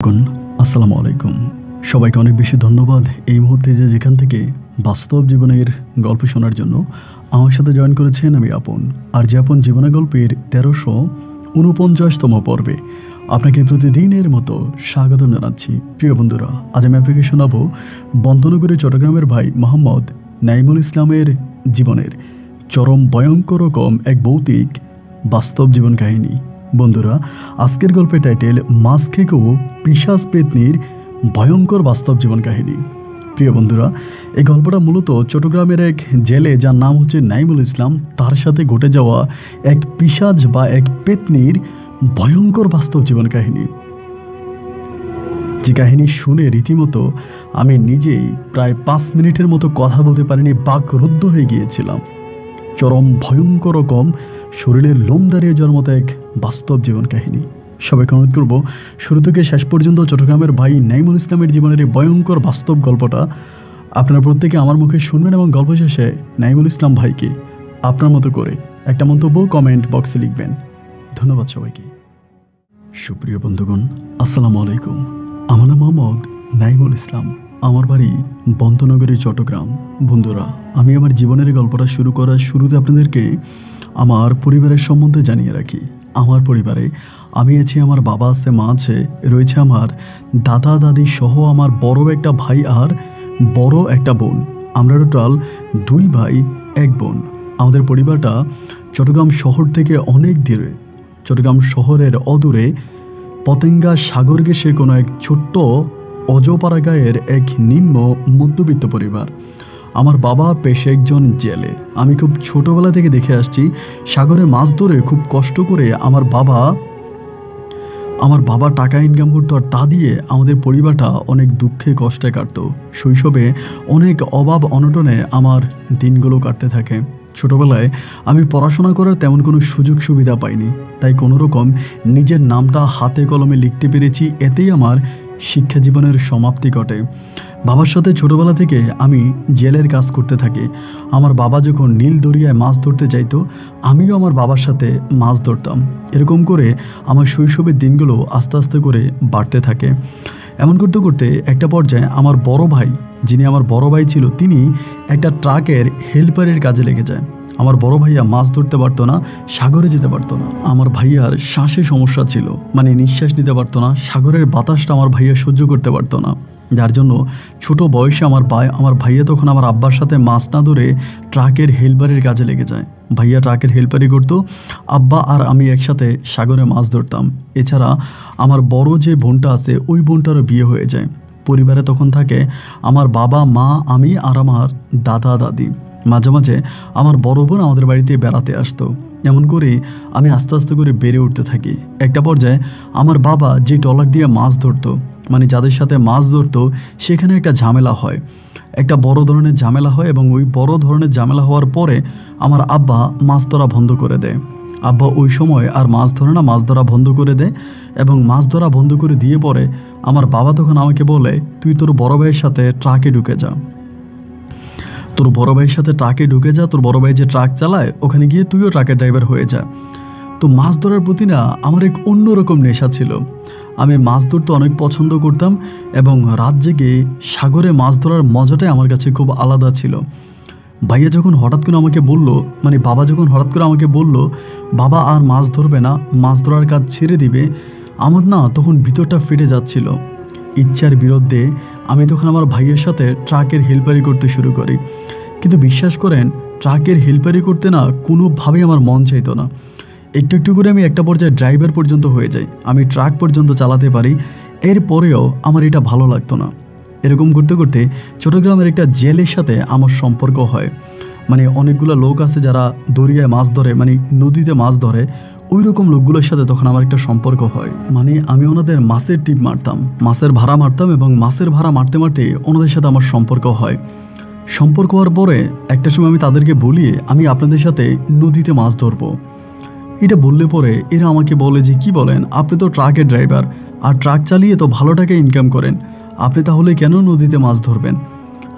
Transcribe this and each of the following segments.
আসসালামু আলাইকুম। সবাইকে অনেক বেশি ধন্যবাদ এই মুহূর্তে যে যেখান থেকে বাস্তব জীবনের গল্প শোনার জন্য আমার সাথে জয়েন করেছেন। আমি আপন আর যে আপন জীবনের গল্পের 1349তম পর্বে আপনাকে প্রতিদিনের মতো স্বাগত জানাচ্ছি। প্রিয় বন্ধুরা, আজ আমি আপনাকে শোনাবো বন্দনগরী চট্টগ্রামের ভাই মোহাম্মদ নাইমুল ইসলামের জীবনের চরম ভয়ঙ্কর রকম এক ভৌতিক বাস্তব জীবন কাহিনী। বন্ধুরা, আজকের গল্পের টাইটেল মাছ খেকো পিশাচ পেতনির ভয়ঙ্কর বাস্তব জীবন কাহিনী। প্রিয় বন্ধুরা, এই গল্পটা মূলত চট্টগ্রামের এক জেলে যার নাম হচ্ছে নাইমুল ইসলাম, তার সাথে ঘটে যাওয়া এক পিশাচ বা এক পেতনির ভয়ঙ্কর বাস্তব জীবন কাহিনী। যে কাহিনী শুনে রীতিমতো আমি নিজেই প্রায় 5 মিনিটের মতো কথা বলতে পারিনি, বাকরুদ্ধ হয়ে গিয়েছিলাম। চরম ভয়ঙ্কর রকম শরীরের লোম দাঁড়িয়ে যাওয়ার মতো এক বাস্তব জীবন কাহিনী। সবাইকে অনুরোধ করব শুরু থেকে শেষ পর্যন্ত চট্টগ্রামের ভাই নাইমুল ইসলামের জীবনের এই ভয়ঙ্কর বাস্তব গল্পটা আপনারা প্রত্যেকে আমার মুখে শুনবেন এবং গল্প শেষে নাইমুল ইসলাম ভাইকে আপনার মতো করে একটা মন্তব্য কমেন্ট বক্সে লিখবেন। ধন্যবাদ সবাইকে। সুপ্রিয় বন্ধুগণ, আসসালামু আলাইকুম। আমার নাম মোহাম্মদ নাইমুল ইসলাম, আমার বাড়ি বন্দনগরী চট্টগ্রাম। বন্ধুরা, আমি আমার জীবনের গল্পটা শুরু করার শুরুতে আপনাদেরকে আমার পরিবারের সম্বন্ধে জানিয়ে রাখি। আমার পরিবারে আমি আছি, আমার বাবা আছে, মা আছে, রয়েছে আমার দাদা দাদি সহ আমার বড় একটা ভাই আর বড় একটা বোন। আমরা টোটাল 2 ভাই 1 বোন। আমাদের পরিবারটা চট্টগ্রাম শহর থেকে অনেক দূরে, চট্টগ্রাম শহরের অদূরে পতেঙ্গা সাগর ঘেঁষে কোনো এক ছোট্ট অজপাড়া গায়ের এক নিম্ন মধ্যবিত্ত পরিবার। আমার বাবা পেশে একজন জেলে। আমি খুব ছোটোবেলা থেকে দেখে আসছি সাগরে মাছ ধরে খুব কষ্ট করে আমার বাবা টাকা ইনকাম করতো, আর তা দিয়ে আমাদের পরিবারটা অনেক দুঃখে কষ্টে কাটতো। শৈশবে অনেক অভাব অনটনে আমার দিনগুলো কাটতে থাকে। ছোটোবেলায় আমি পড়াশোনা করার তেমন কোনো সুযোগ সুবিধা পাইনি, তাই কোনো রকম নিজের নামটা হাতে কলমে লিখতে পেরেছি, এতেই আমার শিক্ষা জীবনের সমাপ্তি ঘটে। বাবার সাথে ছোটোবেলা থেকে আমি জেলের কাজ করতে থাকি। আমার বাবা যখন নীল দরিয়ায় মাছ ধরতে চাইতো, আমিও আমার বাবার সাথে মাছ ধরতাম। এরকম করে আমার শৈশবের দিনগুলো আস্তে আস্তে করে বাড়তে থাকে। এমন করতে করতে একটা পর্যায়ে আমার বড় ভাই, যিনি আমার বড় ভাই ছিল, তিনি একটা ট্রাকের হেল্পারের কাজে লেগে যায়। আমার বড় ভাইয়া মাছ ধরতে পারতো না, সাগরে যেতে পারতো না। আমার ভাইয়ার শ্বাসে সমস্যা ছিল, মানে নিঃশ্বাস নিতে পারতো না। সাগরের বাতাসটা আমার ভাইয়া সহ্য করতে পারতো না, যার জন্য ছোট বয়সে আমার ভাইয়া তখন আমার আব্বার সাথে মাছ না ধরে ট্রাকের হেল্পারের কাজে লেগে যায়। ভাইয়া ট্রাকের হেল্পারি করতো, আব্বা আর আমি একসাথে সাগরে মাছ ধরতাম। এছাড়া আমার বড় যে বোনটা আছে, ওই বোনটারও বিয়ে হয়ে যায়। পরিবারে তখন থাকে আমার বাবা, মা, আমি আর আমার দাদা দাদি। মাঝে মাঝে আমার বড় বোন আমাদের বাড়িতে বেড়াতে আসতো। এমন করে আমি আস্তে আস্তে করে বেড়ে উঠতে থাকি। একটা পর্যায়ে আমার বাবা যে ট্রলার দিয়ে মাছ ধরতো, মানে যাদের সাথে মাছ ধরতো, সেখানে একটা ঝামেলা হয়, একটা বড় ধরনের ঝামেলা হয়। এবং ওই বড় ধরনের ঝামেলা হওয়ার পরে আমার আব্বা মাছ ধরা বন্ধ করে দেয়। আব্বা ওই সময় আর মাছ ধরে না, মাছ ধরা বন্ধ করে দেয়। এবং মাছ ধরা বন্ধ করে দিয়ে পরে আমার বাবা তখন আমাকে বলে, তুই তোর বড় ভাইয়ের সাথে ট্রাকে ঢুকে যা, তোর বড় ভাইয়ের সাথে ট্রাকে ঢুকে যা, তোর বড় ভাই যে ট্রাক চালায় ওখানে গিয়ে তুইও ট্রাকের ড্রাইভার হয়ে যা। তো মাছ ধরার প্রতি না আমার এক অন্যরকম নেশা ছিল। আমি মাছ ধরতে অনেক পছন্দ করতাম এবং রাত জেগে সাগরে মাছ ধরার মজাটাই আমার কাছে খুব আলাদা ছিল। ভাইয়া যখন হঠাৎ করে আমাকে বলল, মানে বাবা যখন হঠাৎ করে আমাকে বলল বাবা আর মাছ ধরবে না, মাছ ধরার কাজ ছেড়ে দিবে, আমার না তখন ভিতরটা ফেটে যাচ্ছিল। ইচ্ছার বিরুদ্ধে আমি তখন আমার ভাইয়ের সাথে ট্রাকের হেল্পারি করতে শুরু করি। কিন্তু বিশ্বাস করেন, ট্রাকের হেল্পারি করতে না কোনোভাবেই আমার মন চাইতো না। একটু একটু করে আমি একটা পর্যায়ে ড্রাইভার পর্যন্ত হয়ে যাই, আমি ট্রাক পর্যন্ত চালাতে পারি। এরপরেও আমার এটা ভালো লাগতো না। এরকম করতে করতে চট্টগ্রামের একটা জেলের সাথে আমার সম্পর্ক হয়। মানে অনেকগুলো লোক আছে যারা দরিয়ায় মাছ ধরে, মানে নদীতে মাছ ধরে, ওই রকম লোকগুলোর সাথে তখন আমার একটা সম্পর্ক হয়। মানে আমি ওনাদের মাছের টিপ মারতাম, মাছের ভাড়া মারতাম, এবং মাছের ভাড়া মারতে মারতে ওনাদের সাথে আমার সম্পর্ক হয়। সম্পর্ক হওয়ার পরে একটা সময় আমি তাদেরকে বলি, আমি আপনাদের সাথে নদীতে মাছ ধরবো। এটা বললে পরে এরা আমাকে বলে যে, কি বলেন, আপনি তো ট্রাকের ড্রাইভার আর ট্রাক চালিয়ে তো ভালো টাকা ইনকাম করেন, আপনি তাহলে কেন নদীতে মাছ ধরবেন?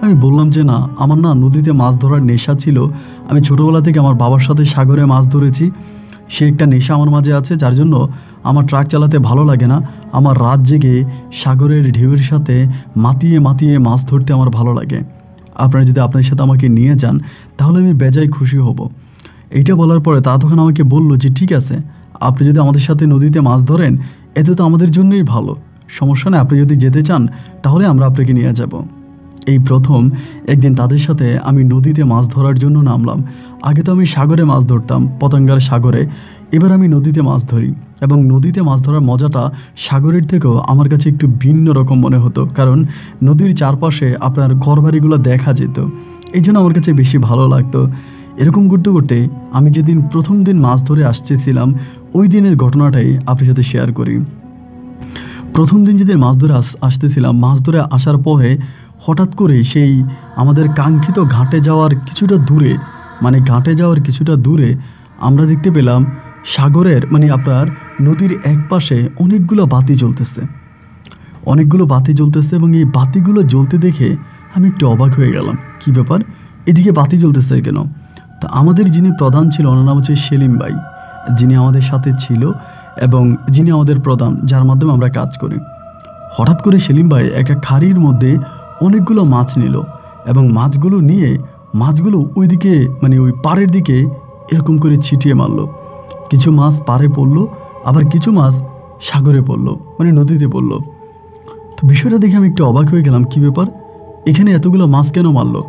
আমি বললাম যে না, আমার না নদীতে মাছ ধরার নেশা ছিল। আমি ছোটোবেলা থেকে আমার বাবার সাথে সাগরে মাছ ধরেছি, সে একটা নেশা আমার মাঝে আছে, যার জন্য আমার ট্রাক চালাতে ভালো লাগে না। আমার রাত জেগে সাগরের ঢেউয়ের সাথে মাতিয়ে মাতিয়ে মাছ ধরতে আমার ভালো লাগে। আপনারা যদি আপনার সাথে আমাকে নিয়ে যান তাহলে আমি বেজায় খুশি হব। এইটা বলার পরে তা তখন আমাকে বলল যে ঠিক আছে, আপনি যদি আমাদের সাথে নদীতে মাছ ধরেন এতে তো আমাদের জন্যই ভালো, সমস্যা নেই, আপনি যদি যেতে চান তাহলে আমরা আপনাকে নিয়ে যাব। এই প্রথম একদিন তাদের সাথে আমি নদীতে মাছ ধরার জন্য নামলাম। আগে তো আমি সাগরে মাছ ধরতাম, পতঙ্গার সাগরে, এবার আমি নদীতে মাছ ধরি এবং নদীতে মাছ ধরার মজাটা সাগরের থেকেও আমার কাছে একটু ভিন্ন রকম মনে হতো, কারণ নদীর চারপাশে আপনার ঘরবাড়িগুলো দেখা যেত, এই জন্য আমার কাছে বেশি ভালো লাগতো। এরকম করতে করতে আমি যেদিন প্রথম দিন মাছ ধরে আসতেছিলাম ওই দিনের ঘটনাটাই আপনার সাথে শেয়ার করি। প্রথম দিন যেদিন মাছ ধরে আসতেছিলাম, মাছ ধরে আসার পরে হঠাৎ করে সেই আমাদের কাঙ্ক্ষিত ঘাটে যাওয়ার কিছুটা দূরে আমরা দেখতে পেলাম সাগরের আপনার নদীর এক পাশে অনেকগুলো বাতি জ্বলতেছে এবং এই বাতিগুলো জ্বলতে দেখে আমি একটু অবাক হয়ে গেলাম। কি ব্যাপার, এদিকে বাতি জ্বলতেছে কেন? তো আমাদের যিনি প্রধান ছিল ওনার নাম হচ্ছে সেলিম ভাই, যিনি আমাদের সাথে ছিল এবং যিনি আমাদের প্রধান, যার মাধ্যমে আমরা কাজ করি। হঠাৎ করে সেলিম ভাই একটা খাড়ির মধ্যে অনেকগুলো মাছ নিল এবং মাছগুলো ওইদিকে ওই পাড়ের দিকে এরকম করে ছিটিয়ে মারলো। কিছু মাছ পাড়ে পড়লো, আবার কিছু মাছ সাগরে পড়লো, নদীতে পড়লো। তো বিষয়টা দেখে আমি একটু অবাক হয়ে গেলাম, কি ব্যাপার, এখানে এতগুলো মাছ কেন মারলো?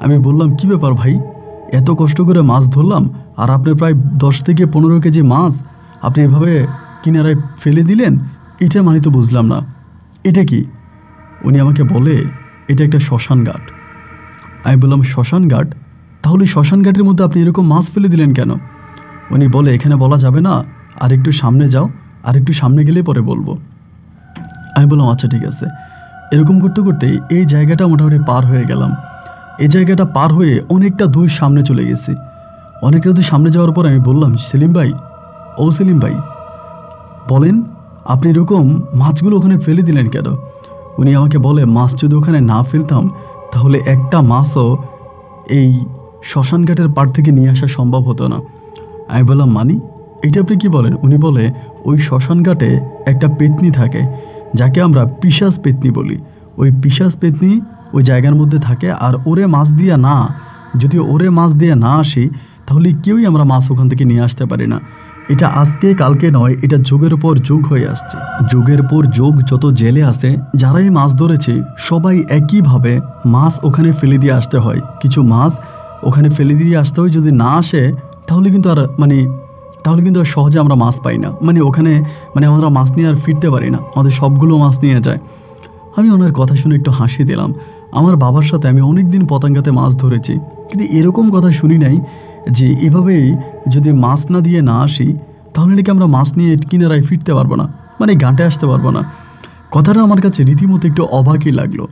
আমি বললাম, কি ব্যাপার ভাই, এত কষ্ট করে মাছ ধরলাম আর আপনি প্রায় 10 থেকে 15 কেজি মাছ আপনি এভাবে কিনারায় ফেলে দিলেন, এটা তো বুঝলাম না, এটা কি? উনি আমাকে বলে এটা একটা শ্মশান ঘাট। আমি বললাম, শ্মশান ঘাট? তাহলে শ্মশান ঘাটের মধ্যে আপনি এরকম মাছ ফেলে দিলেন কেন? উনি বলে, এখানে বলা যাবে না, আর একটু সামনে যাও, আর একটু সামনে গেলে পরে বলবো। আমি বললাম আচ্ছা ঠিক আছে। এরকম করতে করতে এই জায়গাটা মোটামুটি পার হয়ে গেলাম। এই জায়গাটা পার হয়ে অনেকটা দূর সামনে চলে গেছি। অনেকটা দূর সামনে যাওয়ার পর আমি বললাম, সেলিম ভাই, ও সেলিম ভাই, বলেন আপনি এরকম মাছগুলো ওখানে ফেলে দিলেন কেন? উনি আমাকে বলে, মাছ যদি ওখানে না ফেলতাম তাহলে একটা মাছও এই শ্মশান ঘাটের পাড় থেকে নিয়ে আসা সম্ভব হতো না। আমি বললাম, এটা আপনি কি বলেন? উনি বলে, ওই শ্মশান ঘাটে একটা পেতনি থাকে যাকে আমরা পিশাচ পেতনি বলি। ওই পিশাচ পেতনি ওই জায়গার মধ্যে থাকে, আর যদি ওরে মাছ দিয়ে না আসি তাহলে কেউই আমরা মাছ ওখান থেকে নিয়ে আসতে পারি না। এটা আজকে কালকে নয়, এটা যুগের পর যুগ হয়ে আসছে। যুগের পর যুগ যত জেলে আছে যারাই মাছ ধরেছে সবাই একইভাবে মাছ ওখানে ফেলে দিয়ে আসতে হয়। কিছু মাছ ওখানে ফেলে দিয়ে আসতে হয়, যদি না আসে তাহলে কিন্তু আর সহজে আমরা মাছ পাই না। ওখানে আমরা মাছ নিয়ে আর ফিরতে পারি না, আমাদের সবগুলো মাছ নিয়ে যায়। আমি ওনার কথা শুনে একটু হাসি দিলাম। আমার বাবার সাথে আমি অনেক দিন পতঙ্গাতে মাছ ধরেছি, কিন্তু এরকম কথা শুনি নাই যে এভাবেই যদি মাছ না দিয়ে না আসি তাহলে নাকি আমরা মাছ নিয়ে কিনারায় ফিরতে পারবো না, ঘাটে আসতে পারবো না। কথাটা আমার কাছে রীতিমতো একটু অবাকই লাগলো।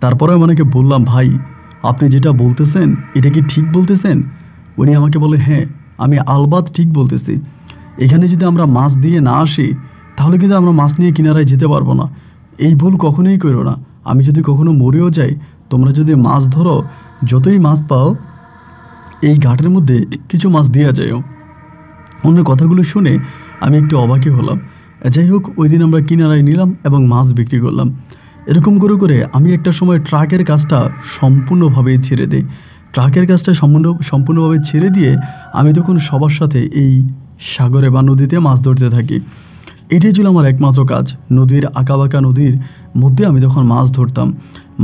তারপরে আমি ওনাকে বললাম, ভাই আপনি যেটা বলতেছেন এটা কি ঠিক বলতেছেন? উনি আমাকে বলে, হ্যাঁ আমি আলবাত ঠিক বলতেছি। এখানে যদি আমরা মাছ দিয়ে না আসি তাহলে কিন্তু আমরা মাছ নিয়ে কিনারায় যেতে পারবো না। এই ভুল কখনোই করো না। আমি যদি কখনো মরেও যাই, তোমরা যদি মাছ ধরো, যতই মাছ পাও এই ঘাটের মধ্যে কিছু মাছ দিয়ে যায়ও। অন্য কথাগুলো শুনে আমি একটু অবাকই হলাম। যাই হোক, ওই দিন আমরা কিনারায় নিলাম এবং মাছ বিক্রি করলাম। এরকম করে করে আমি একটা সময় ট্রাকের কাজটা সম্পূর্ণভাবে ছেড়ে দিই। সম্পূর্ণভাবে ছেড়ে দিয়ে আমি তখন সবার সাথে এই সাগরে বা নদীতে মাছ ধরতে থাকি। এটাই ছিল আমার একমাত্র কাজ। নদীর আঁকাবাঁকা নদীর মধ্যে আমি তখন মাছ ধরতাম,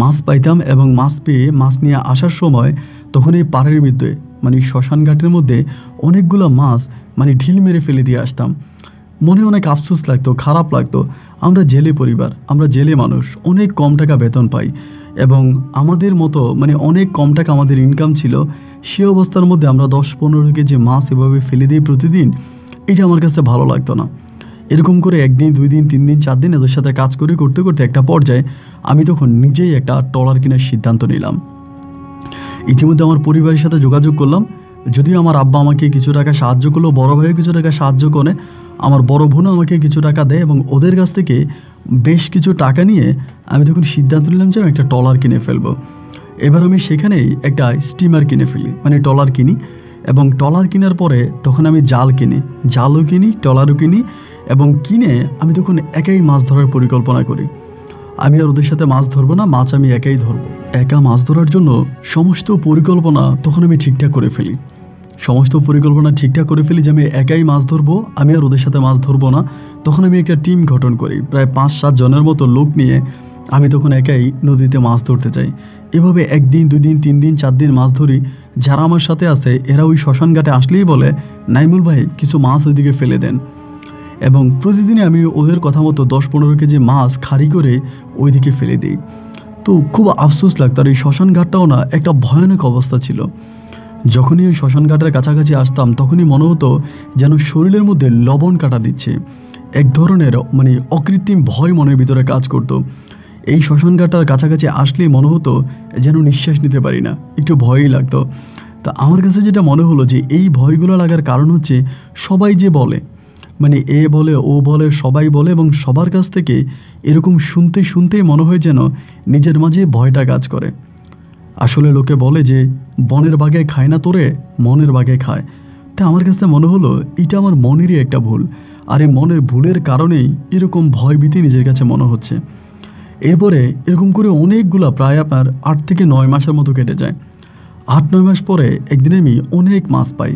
মাছ পাইতাম এবং মাছ পেয়ে মাছ নিয়ে আসার সময় তখন এই পাড়ের মধ্যে শ্মশান ঘাটের মধ্যে অনেকগুলো মাছ ঢিল মেরে ফেলে দিয়ে আসতাম। মনে অনেক আফসোস লাগতো, খারাপ লাগতো। আমরা জেলে পরিবার, আমরা জেলে মানুষ, অনেক কম টাকা বেতন পাই এবং আমাদের মতো অনেক কম টাকা আমাদের ইনকাম ছিল। সে অবস্থার মধ্যে আমরা 10-15 কেজি মাছ এভাবে ফেলে দিই প্রতিদিন, এটা আমার কাছে ভালো লাগতো না। এরকম করে 1 দিন 2 দিন 3 দিন 4 দিন এদের সাথে কাজ করতে করতে একটা পর্যায়ে আমি তখন নিজেই একটা ট্রলার কেনার সিদ্ধান্ত নিলাম। ইতিমধ্যে আমার পরিবারের সাথে যোগাযোগ করলাম। যদিও আমার আব্বা আমাকে কিছু টাকা সাহায্য করলো, বড় ভাইও কিছু টাকা সাহায্য করে, আমার বড় বোনও আমাকে কিছু টাকা দেয় এবং ওদের কাছ থেকে বেশ কিছু টাকা নিয়ে আমি তখন সিদ্ধান্ত নিলাম যে আমি একটা ট্রলার কিনে ফেলবো। এবার আমি সেখানেই একটা স্টিমার কিনে ফেলি, ট্রলার কিনি এবং ট্রলার কেনার পরে তখন আমি জালও কিনি, ট্রলারও কিনি এবং কিনে আমি তখন একাই মাছ ধরার পরিকল্পনা করি। আমি আর ওদের সাথে মাছ ধরবো না, মাছ আমি একাই ধরবো। একা মাছ ধরার জন্য সমস্ত পরিকল্পনা তখন আমি ঠিকঠাক করে ফেলি। সমস্ত পরিকল্পনা ঠিকঠাক করে ফেলি যে আমি একাই মাছ ধরবো, আমি আর ওদের সাথে মাছ ধরবো না। তখন আমি একটা টিম গঠন করি, প্রায় 5-7 জনের মতো লোক নিয়ে আমি তখন একাই নদীতে মাছ ধরতে যাই। এভাবে 1 দিন 2 দিন 3 দিন 4 দিন মাছ ধরি। যারা আমার সাথে আছে এরা ওই শ্মশান ঘাটে আসলেই বলে, নাইমুল ভাই কিছু মাছ ওইদিকে ফেলে দেন। এবং প্রতিদিনই আমি ওদের কথা মতো 10-15 কেজি মাছ খাড়ি করে ওইদিকে ফেলে দিই। তো খুব আফসোস লাগতো। আর এই শ্মশান ঘাটটাও না একটা ভয়ানক অবস্থা ছিল। যখনই ওই শ্মশান ঘাটের কাছাকাছি আসতাম তখনই মনে হতো যেন শরীরের মধ্যে লবণ কাটা দিচ্ছে। এক ধরনের অকৃত্রিম ভয় মনের ভিতরে কাজ করতো। এই শ্মশান ঘাটটার কাছাকাছি আসলেই মনে হতো যেন নিঃশ্বাস নিতে পারি না, একটু ভয়ই লাগতো। তা আমার কাছে যেটা মনে হলো যে এই ভয়গুলো লাগার কারণ হচ্ছে সবাই যে বলে, এ বলে ও বলে সবাই বলে, এবং সবার কাছ থেকে এরকম শুনতে শুনতেই মনে হয় যেন নিজের মাঝে ভয়টা কাজ করে। আসলে লোকে বলে যে বনের বাঘে খায় না তোরে, মনের বাঘে খায়। তা আমার কাছে মনে হলো এটা আমার মনেরই একটা ভুল, আর এই মনের ভুলের কারণেই এরকম ভয়ভীতি নিজের কাছে মনে হচ্ছে। এরপরে এরকম করে অনেকগুলা প্রায় আপনার 8 থেকে 9 মাসের মতো কেটে যায়। 8-9 মাস পরে একদিন আমি অনেক মাছ পাই,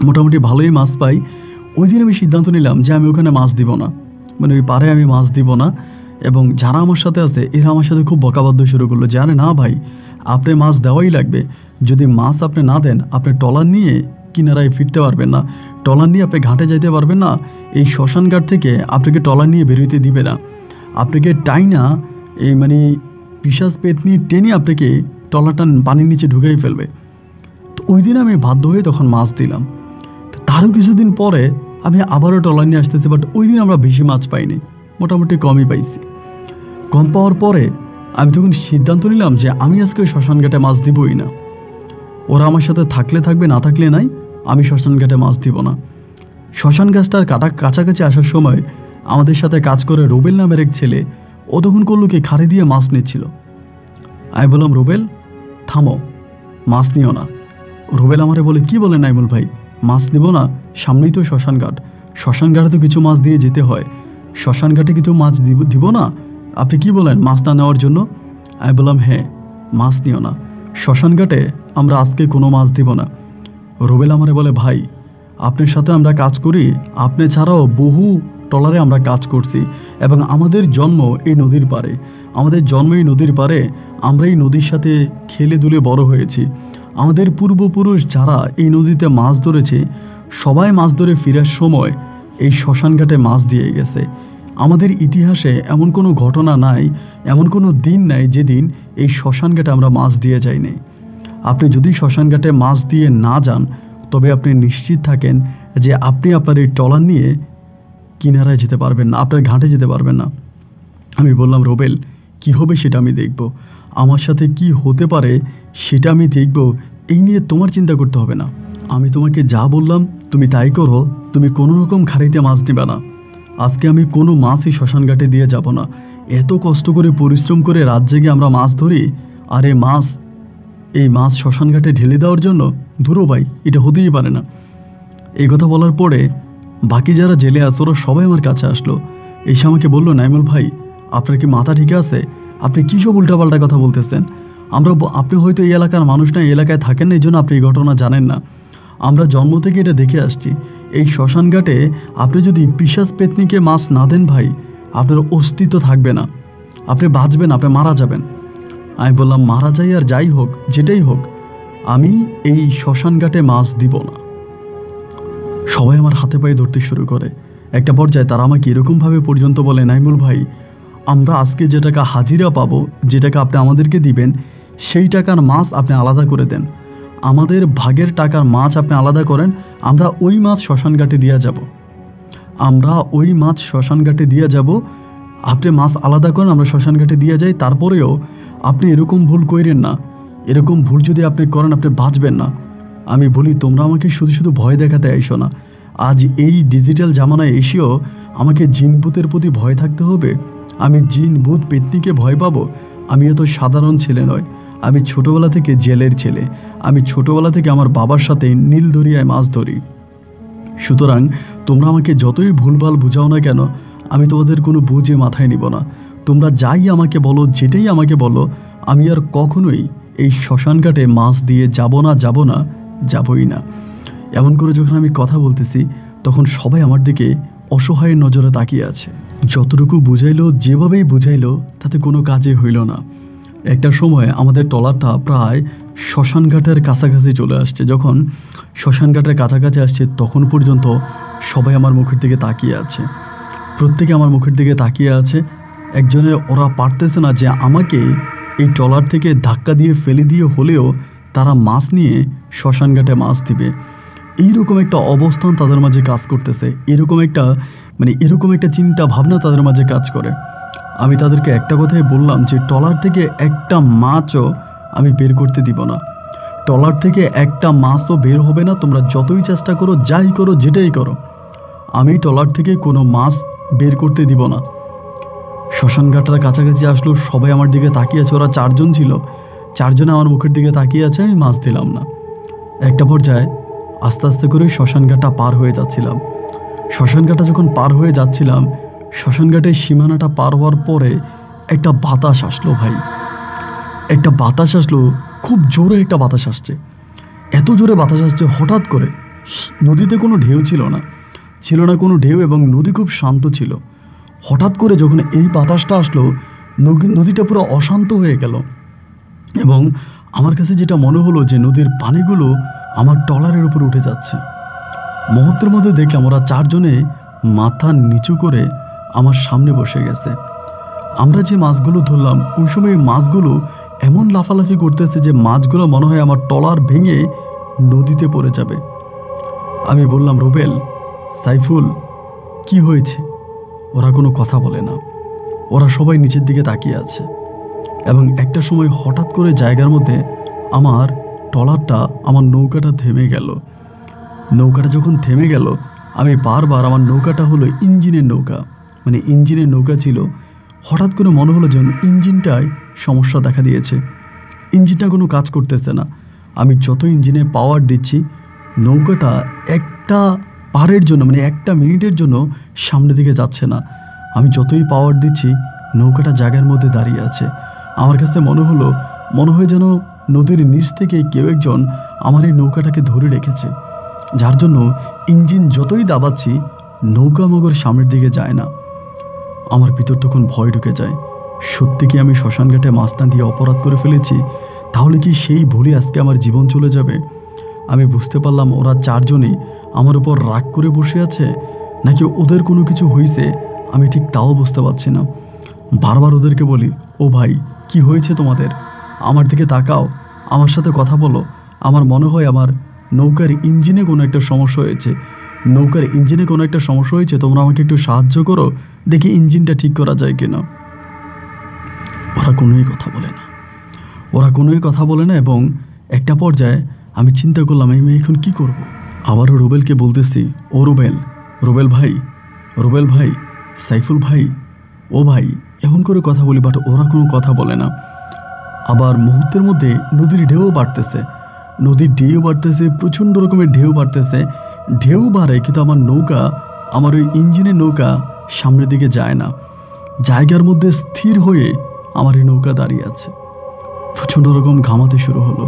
মোটামুটি ভালোই মাছ পাই। ওই দিন আমি সিদ্ধান্ত নিলাম যে আমি ওখানে মাছ দিব না, ওই পাড়ে আমি মাছ দিব না। এবং যারা আমার সাথে আছে এরা আমার সাথে খুব বকাবাদ্য শুরু করলো যে আরে না ভাই, আপনি মাছ দেওয়াই লাগবে। যদি মাছ আপনি না দেন আপনি ট্রলার নিয়ে কিনারায় ফিরতে পারবেন না, ট্রলার নিয়ে আপনি ঘাটে যাইতে পারবেন না। এই শ্মশান ঘাট থেকে আপনাকে ট্রলার নিয়ে বেরোতে দিবে না, আপনাকে টাইনা এই পিশাচ পেতনি টেনে আপনাকে ট্রলারটা পানির নিচে ঢুকেই ফেলবে। তো ওই দিন আমি বাধ্য হয়ে তখন মাছ দিলাম। তো তারও কিছুদিন পরে আমি আবারও ট্রলার নিয়ে আসতেছি, বাট ওই দিন আমরা বেশি মাছ পাইনি, মোটামুটি কমই পাইছি। কম পাওয়ার পরে আমি তখন সিদ্ধান্ত নিলাম যে আমি আজকে ওই শ্মশান ঘাটে মাছ দিবই না। ওরা আমার সাথে থাকলে থাকবে, না থাকলে নাই, আমি শ্মশান ঘাটে মাছ দিব না। শ্মশান গাছটার কাছাকাছি আসার সময় আমাদের সাথে কাজ করে রুবেল নামের এক ছেলে, ও তখন করলো কি খাড়ি দিয়ে মাছ নিচ্ছিল। আমি বললাম রুবেল থামো, মাছ নিও না। রুবেল আমারে বলে কি বলেন নাইমুল ভাই, মাছ নিব না? সামনেই তো শ্মশান ঘাট, শ্মশান ঘাটে তো কিছু মাছ দিয়ে যেতে হয়, শ্মশান ঘাটে কিছু মাছ দিব না? আপনি কি বলেন মাছ না নেওয়ার জন্য? আমি বললাম হ্যাঁ, মাছ নিও না, শ্মশান ঘাটে আমরা আজকে কোনো মাছ দিব না। রুবেল আমারে বলে ভাই আপনার সাথে আমরা কাজ করি, আপনি ছাড়াও বহু ট্রলারে আমরা কাজ করছি, এবং আমাদের জন্ম এই নদীর পাড়ে, আমাদের জন্ম এই নদীর পাড়ে, আমরা এই নদীর সাথে খেলে দুলে বড় হয়েছি। আমাদের পূর্বপুরুষ যারা এই নদীতে মাছ ধরেছে সবাই মাছ ধরে ফেরার সময় এই শ্মশান ঘাটে মাছ দিয়ে গেছে। আমাদের ইতিহাসে এমন কোনো ঘটনা নাই, এমন কোনো দিন নাই যেদিন এই শ্মশান ঘাটে আমরা মাছ দিয়ে যাইনি। আপনি যদি শ্মশান ঘাটে মাছ দিয়ে না যান তবে আপনি নিশ্চিত থাকেন যে আপনি আপনার এই ট্রলার নিয়ে কিনারায় যেতে পারবেন না, আপনার ঘাটে যেতে পারবেন না। আমি বললাম রুবেল কী হবে সেটা আমি দেখব, আমার সাথে কি হতে পারে সেটা আমি দেখব, এই নিয়ে তোমার চিন্তা করতে হবে না। আমি তোমাকে যা বললাম তুমি তাই করো, তুমি কোনো রকম খাড়িতে মাছ নেবে না। আজকে আমি কোনো মাছই শ্মশান ঘাটে দিয়ে যাব না। এত কষ্ট করে পরিশ্রম করে রাত জেগে আমরা মাছ ধরি, আর এই মাছ শ্মশান ঘাটে ঢেলে দেওয়ার জন্য? ধুরো ভাই, এটা হতেই পারে না। এই কথা বলার পরে বাকি যারা জেলে আছে ওরা সবাই আমার কাছে আসলো, এসে আমাকে বললো নাইমুল ভাই আপনার কি মাথা ঠিক আছে? আপনি কী সব উল্টাপাল্টা কথা বলতেছেন? আপনি হয়তো এই এলাকার মানুষ না, এই এলাকায় থাকেন না, এই জন্য আপনি এই ঘটনা জানেন না। আমরা জন্ম থেকে এটা দেখে আসছি, এই শ্মশান ঘাটে আপনি যদি পিশাচ পেতনিকে মাছ না দেন ভাই, আপনার অস্তিত্ব থাকবে না, আপনি বাঁচবেন, আপনি মারা যাবেন। আমি বললাম মারা যাই আর যাই হোক, যেটাই হোক, আমি এই শ্মশান ঘাটে মাছ দিব না। সবাই আমার হাতে পায়ে ধরতে শুরু করে। একটা পর্যায়ে তারা আমাকে এরকমভাবে পর্যন্ত বলে নাইমুল ভাই আমরা আজকে যে টাকা হাজিরা পাবো, যে টাকা আপনি আমাদেরকে দিবেন, সেই টাকার মাছ আপনি আলাদা করে দেন, আমাদের ভাগের টাকার মাছ আপনি আলাদা করেন, আমরা ওই মাছ শ্মশান ঘাটে দিয়ে যাব, আপনি মাছ আলাদা করেন, আমরা শ্মশান ঘাটে দিয়ে যাই। তারপরেও আপনি এরকম ভুল করেন না, এরকম ভুল যদি আপনি করেন আপনি বাঁচবেন না। আমি বলি তোমরা আমাকে শুধু শুধু ভয় দেখাতে আইসো না, আজ এই ডিজিটাল জামানায় এসেও আমাকে জিন ভূতের প্রতি ভয় থাকতে হবে? আমি জিন ভূত পেতনিকে ভয় পাবো? আমি এত সাধারণ ছেলে নয়, আমি ছোটোবেলা থেকে জেলের ছেলে, আমি ছোটোবেলা থেকে আমার বাবার সাথে নীলদরিয়ায় মাছ ধরি। সুতরাং তোমরা আমাকে যতই ভুলভাল বুঝাও না কেন, আমি তোমাদের কোনো বুঝে মাথায় নিব না। তোমরা যাই আমাকে বলো, যেটাই আমাকে বলো, আমি আর কখনোই এই শ্মশান ঘাটে মাছ দিয়ে যাব না, যাবই না। এমন করে যখন আমি কথা বলতেছি তখন সবাই আমার দিকে অসহায় নজরে তাকিয়ে আছে। যতটুকু বুঝাইলো, যেভাবেই বুঝাইলো, তাতে কোনো কাজে হইল না। একটা সময় আমাদের ট্রলারটা প্রায় শ্মশান ঘাটের কাছাকাছি চলে আসছে। যখন শ্মশান ঘাটের কাছাকাছি আসছে তখন পর্যন্ত সবাই আমার মুখের দিকে তাকিয়ে আছে, প্রত্যেকে আমার মুখের দিকে তাকিয়ে আছে। একজনে ওরা পারতেছে না যে আমাকে এই ট্রলার থেকে ধাক্কা দিয়ে ফেলে দিয়ে হলেও তারা মাছ নিয়ে শ্মশান ঘাটে মাছ দিবে। এইরকম একটা অবস্থান তাদের মাঝে কাজ করতেছে, এরকম একটা চিন্তা ভাবনা তাদের মাঝে কাজ করে। আমি তাদেরকে একটা কথাই বললাম যে ট্রলার থেকে একটা মাছও আমি বের করতে দিব না, ট্রলার থেকে একটা মাছও বের হবে না। তোমরা যতই চেষ্টা করো, যাই করো, যেটাই করো, আমি ট্রলার থেকে কোনো মাছ বের করতে দিব না। শ্মশান ঘাটটার কাছাকাছি আসলো, সবাই আমার দিকে তাকিয়ে আছে। ওরা 4 জন ছিল, 4 জনে আমার মুখের দিকে তাকিয়ে আছে, আমি মাছ দিলাম না। একটা পর্যায়ে আস্তে আস্তে করে শ্মশান ঘাটটা পার হয়ে যাচ্ছিলাম। শ্মশান ঘাটটা যখন পার হয়ে যাচ্ছিলাম, শ্মশান ঘাটের সীমানাটা পার হওয়ার পরে একটা বাতাস আসলো ভাই, একটা বাতাস আসলো, খুব জোরে একটা বাতাস আসছে। এত জোরে বাতাস আসছে, হঠাৎ করে নদীতে কোনো ঢেউ ছিল না কোনো ঢেউ, এবং নদী খুব শান্ত ছিল। হঠাৎ করে যখন এই বাতাসটা আসলো, নদীটা পুরো অশান্ত হয়ে গেল, এবং আমার কাছে যেটা মনে হলো যে নদীর পানিগুলো আমার ট্রলারের উপর উঠে যাচ্ছে। মুহূর্তের মধ্যে দেখলাম ওরা 4 জনে মাথা নিচু করে আমার সামনে বসে গেছে। আমরা যে মাছগুলো ধরলাম ওই সময় মাছগুলো এমন লাফালাফি করতেছে যে মাছগুলো মনে হয় আমার ট্রলার ভেঙে নদীতে পড়ে যাবে। আমি বললাম, রুবেল, সাইফুল, কি হয়েছে? ওরা কোনো কথা বলে না, ওরা সবাই নিচের দিকে তাকিয়ে আছে। এবং একটা সময় হঠাৎ করে জায়গার মধ্যে আমার ট্রলারটা, আমার নৌকাটা থেমে গেল। নৌকাটা যখন থেমে গেল, আমি বারবার, আমার নৌকাটা হলো ইঞ্জিনের নৌকা, ইঞ্জিনের নৌকা ছিল। হঠাৎ করে মনে হলো যেন ইঞ্জিনটায় সমস্যা দেখা দিয়েছে, ইঞ্জিনটা কোনো কাজ করতেছে না। আমি যত ইঞ্জিনে পাওয়ার দিচ্ছি, নৌকাটা একটা পারের জন্য, 1 মিনিটের জন্য সামনের দিকে যাচ্ছে না। আমি যতই পাওয়ার দিচ্ছি, নৌকাটা জায়গার মধ্যে দাঁড়িয়ে আছে। আমার কাছে মনে হয় যেন নদীর নিচ থেকে কেউ একজন আমার এই নৌকাটাকে ধরে রেখেছে, যার জন্য ইঞ্জিন যতই দাবাচ্ছি নৌকা মগর সামনের দিকে যায় না। আমার ভিতর তখন ভয় ঢুকে যায়, সত্যি কি আমি শ্মশান ঘাটে মাছ না দিয়ে অপরাধ করে ফেলেছি? তাহলে কি সেই ভুলে আজকে আমার জীবন চলে যাবে? আমি বুঝতে পারলাম ওরা 4 জনই আমার উপর রাগ করে বসে আছে, নাকি ওদের কোনো কিছু হয়েছে, আমি ঠিক তাও বুঝতে পারছি না। বারবার ওদেরকে বলি, ও ভাই, কি হয়েছে তোমাদের? আমার দিকে তাকাও, আমার সাথে কথা বলো। আমার মনে হয় আমার নৌকার ইঞ্জিনে কোনো একটা সমস্যা হয়েছে, তোমরা আমাকে একটু সাহায্য করো, দেখি ইঞ্জিনটা ঠিক করা যায় কিনা। ওরা কোনোই কথা বলে না, এবং একটা পর্যায়ে আমি চিন্তা করলাম, আমি এখন কি করব। আবারও রুবেলকে বলতেছি, ও রুবেল ভাই, সাইফুল ভাই, ও ভাই, এমন করে কথা বলি, বাট ওরা কোনো কথা বলে না। আবার মুহূর্তের মধ্যে নদীর ঢেউ বাড়তেছে, প্রচণ্ড রকমের ঢেউ বাড়তেছে। ঢেউ বাড়ে, কিন্তু আমার ওই ইঞ্জিনের নৌকা সামনের দিকে যায় না। জায়গার মধ্যে স্থির হয়ে আমার এই নৌকা দাঁড়িয়ে আছে। প্রচণ্ড রকম ঘামাতে শুরু হলো,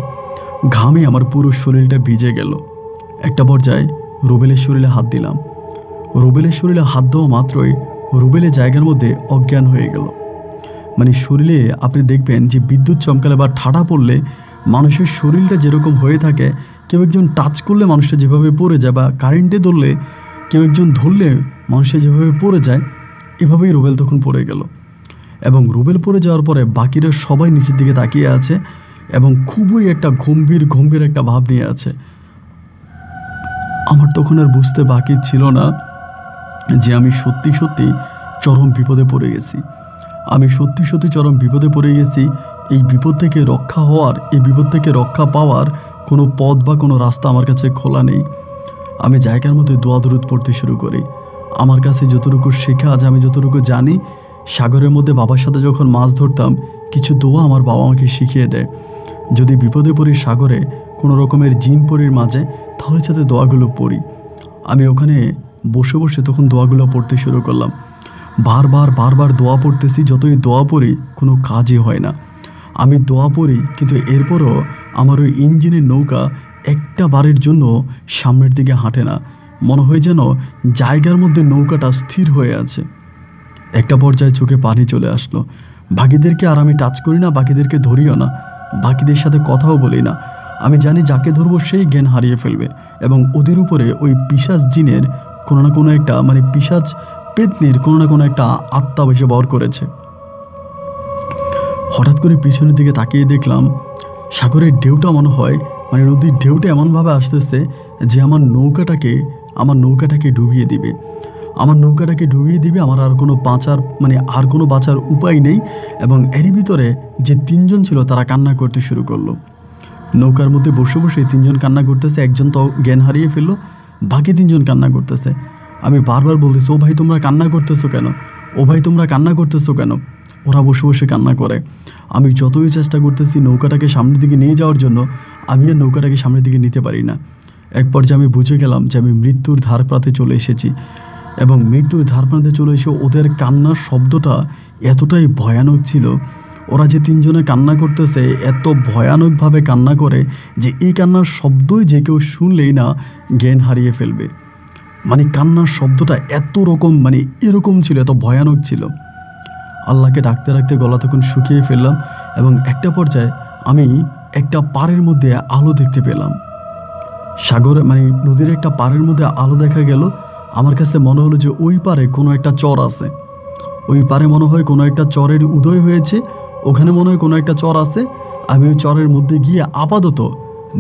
ঘামে আমার পুরো শরীরটা ভিজে গেল। একটা পর্যায়ে রুবেলের শরীরে হাত দিলাম। রুবেলের শরীরে হাত দেওয়া মাত্রই রুবেলের জায়গার মধ্যে অজ্ঞান হয়ে গেল। শরীরে আপনি দেখবেন যে বিদ্যুৎ চমকালে বা ঠাডা পড়লে মানুষের শরীরটা যেরকম হয়ে থাকে, কেউ একজন টাচ করলে মানুষটা যেভাবে পড়ে যায়, বা কারেন্টে ধরলে কেউ একজন ধরলে মানুষটা যেভাবে পড়ে যায়, এভাবেই রুবেল তখন পড়ে গেল। এবং রুবেল পড়ে যাওয়ার পরে বাকিরা সবাই নিচের দিকে তাকিয়ে আছে, এবং খুবই একটা গম্ভীর একটা ভাব নিয়ে আছে। আমার তখন আর বুঝতে বাকি ছিল না যে আমি সত্যি চরম বিপদে পড়ে গেছি। এই বিপদ থেকে রক্ষা পাওয়ার কোনো পথ বা কোনো রাস্তা আমার কাছে খোলা নেই। আমি জায়গার মধ্যে দোয়া দরুদ পড়তে শুরু করি। আমার কাছে যতটুকু শেখা আছে, আমি যতটুকু জানি, সাগরের মধ্যে বাবার সাথে যখন মাছ ধরতাম, কিছু দোয়া আমার বাবা আমাকে শিখিয়ে দেয়। যদি বিপদে পড়ি সাগরে কোনো রকমের জিন পরির মাঝে, তাহলে যাতে দোয়াগুলো পড়ি। আমি ওখানে বসে বসে তখন দোয়াগুলো পড়তে শুরু করলাম। বারবার দোয়া পড়তেছি, যতই দোয়া পড়ি কোনো কাজই হয় না। আমি দোয়া পড়ি কিন্তু এরপরও আমার ওই ইঞ্জিনের নৌকা একটা বারের জন্য সামনের দিকে হাঁটে না। মনে হয় যেন জায়গার মধ্যে নৌকাটা স্থির হয়ে আছে। একটা পর্যায়ে চোখে পানি চলে আসলো। বাকিদেরকে আর আমি টাচ করি না, বাকিদেরকে ধরিও না, বাকিদের সাথে কথাও বলি না। আমি জানি যাকে ধরবো সেই জ্ঞান হারিয়ে ফেলবে এবং ওদের উপরে ওই পিশাচ জিনের কোনো না কোনো একটা পিশাচ পেতনির কোনো না কোনো একটা আত্মা বসে বর করেছে। হঠাৎ করে পিছনের দিকে তাকিয়ে দেখলাম সাগরের ঢেউটা মনে হয় নদীর ঢেউটা এমনভাবে আসতেছে যে আমার নৌকাটাকে ডুবিয়ে দিবে। আমার আর কোনো বাঁচার উপায় নেই। এবং এরই ভিতরে যে তিনজন ছিল তারা কান্না করতে শুরু করলো। নৌকার মধ্যে বসে বসে তিনজন কান্না করতেছে। একজন তো জ্ঞান হারিয়ে ফেললো, বাকি তিনজন কান্না করতেছে। আমি বারবার বলতেছি, ও ভাই তোমরা কান্না করতেছো কেন? ও ভাই তোমরা কান্না করতেছো কেন? ওরা বসে বসে কান্না করে। আমি যতই চেষ্টা করতেছি নৌকাটাকে সামনের দিকে নিয়ে যাওয়ার জন্য, আমি আর নৌকাটাকে সামনের দিকে নিতে পারি না। এক পর্যায়ে আমি বুঝে গেলাম যে আমি মৃত্যুর ধারপ্রান্তে চলে এসেছি। এবং মৃত্যুর ধারপ্রান্তে চলে এসে ওদের কান্নার শব্দটা এতটাই ভয়ানক ছিল। ওরা যে তিনজনে কান্না করতেছে এত ভয়ানকভাবে কান্না করে যে এই কান্নার শব্দই যে কেউ শুনলেই না জ্ঞান হারিয়ে ফেলবে। কান্নার শব্দটা এরকম ছিল, এত ভয়ানক ছিল। আল্লাহকে ডাকতে ডাকতে গলা তখন শুকিয়ে ফেললাম এবং একটা পর্যায়ে আমি একটা পাড়ের মধ্যে আলো দেখতে পেলাম। নদীর একটা পাড়ের মধ্যে আলো দেখা গেল। আমার কাছে মনে হলো যে ওই পারে কোনো একটা চর আছে। ওই পারে মনে হয় কোনো একটা চরের উদয় হয়েছে, ওখানে মনে হয় কোনো একটা চর আছে। আমি ওই চরের মধ্যে গিয়ে আপাতত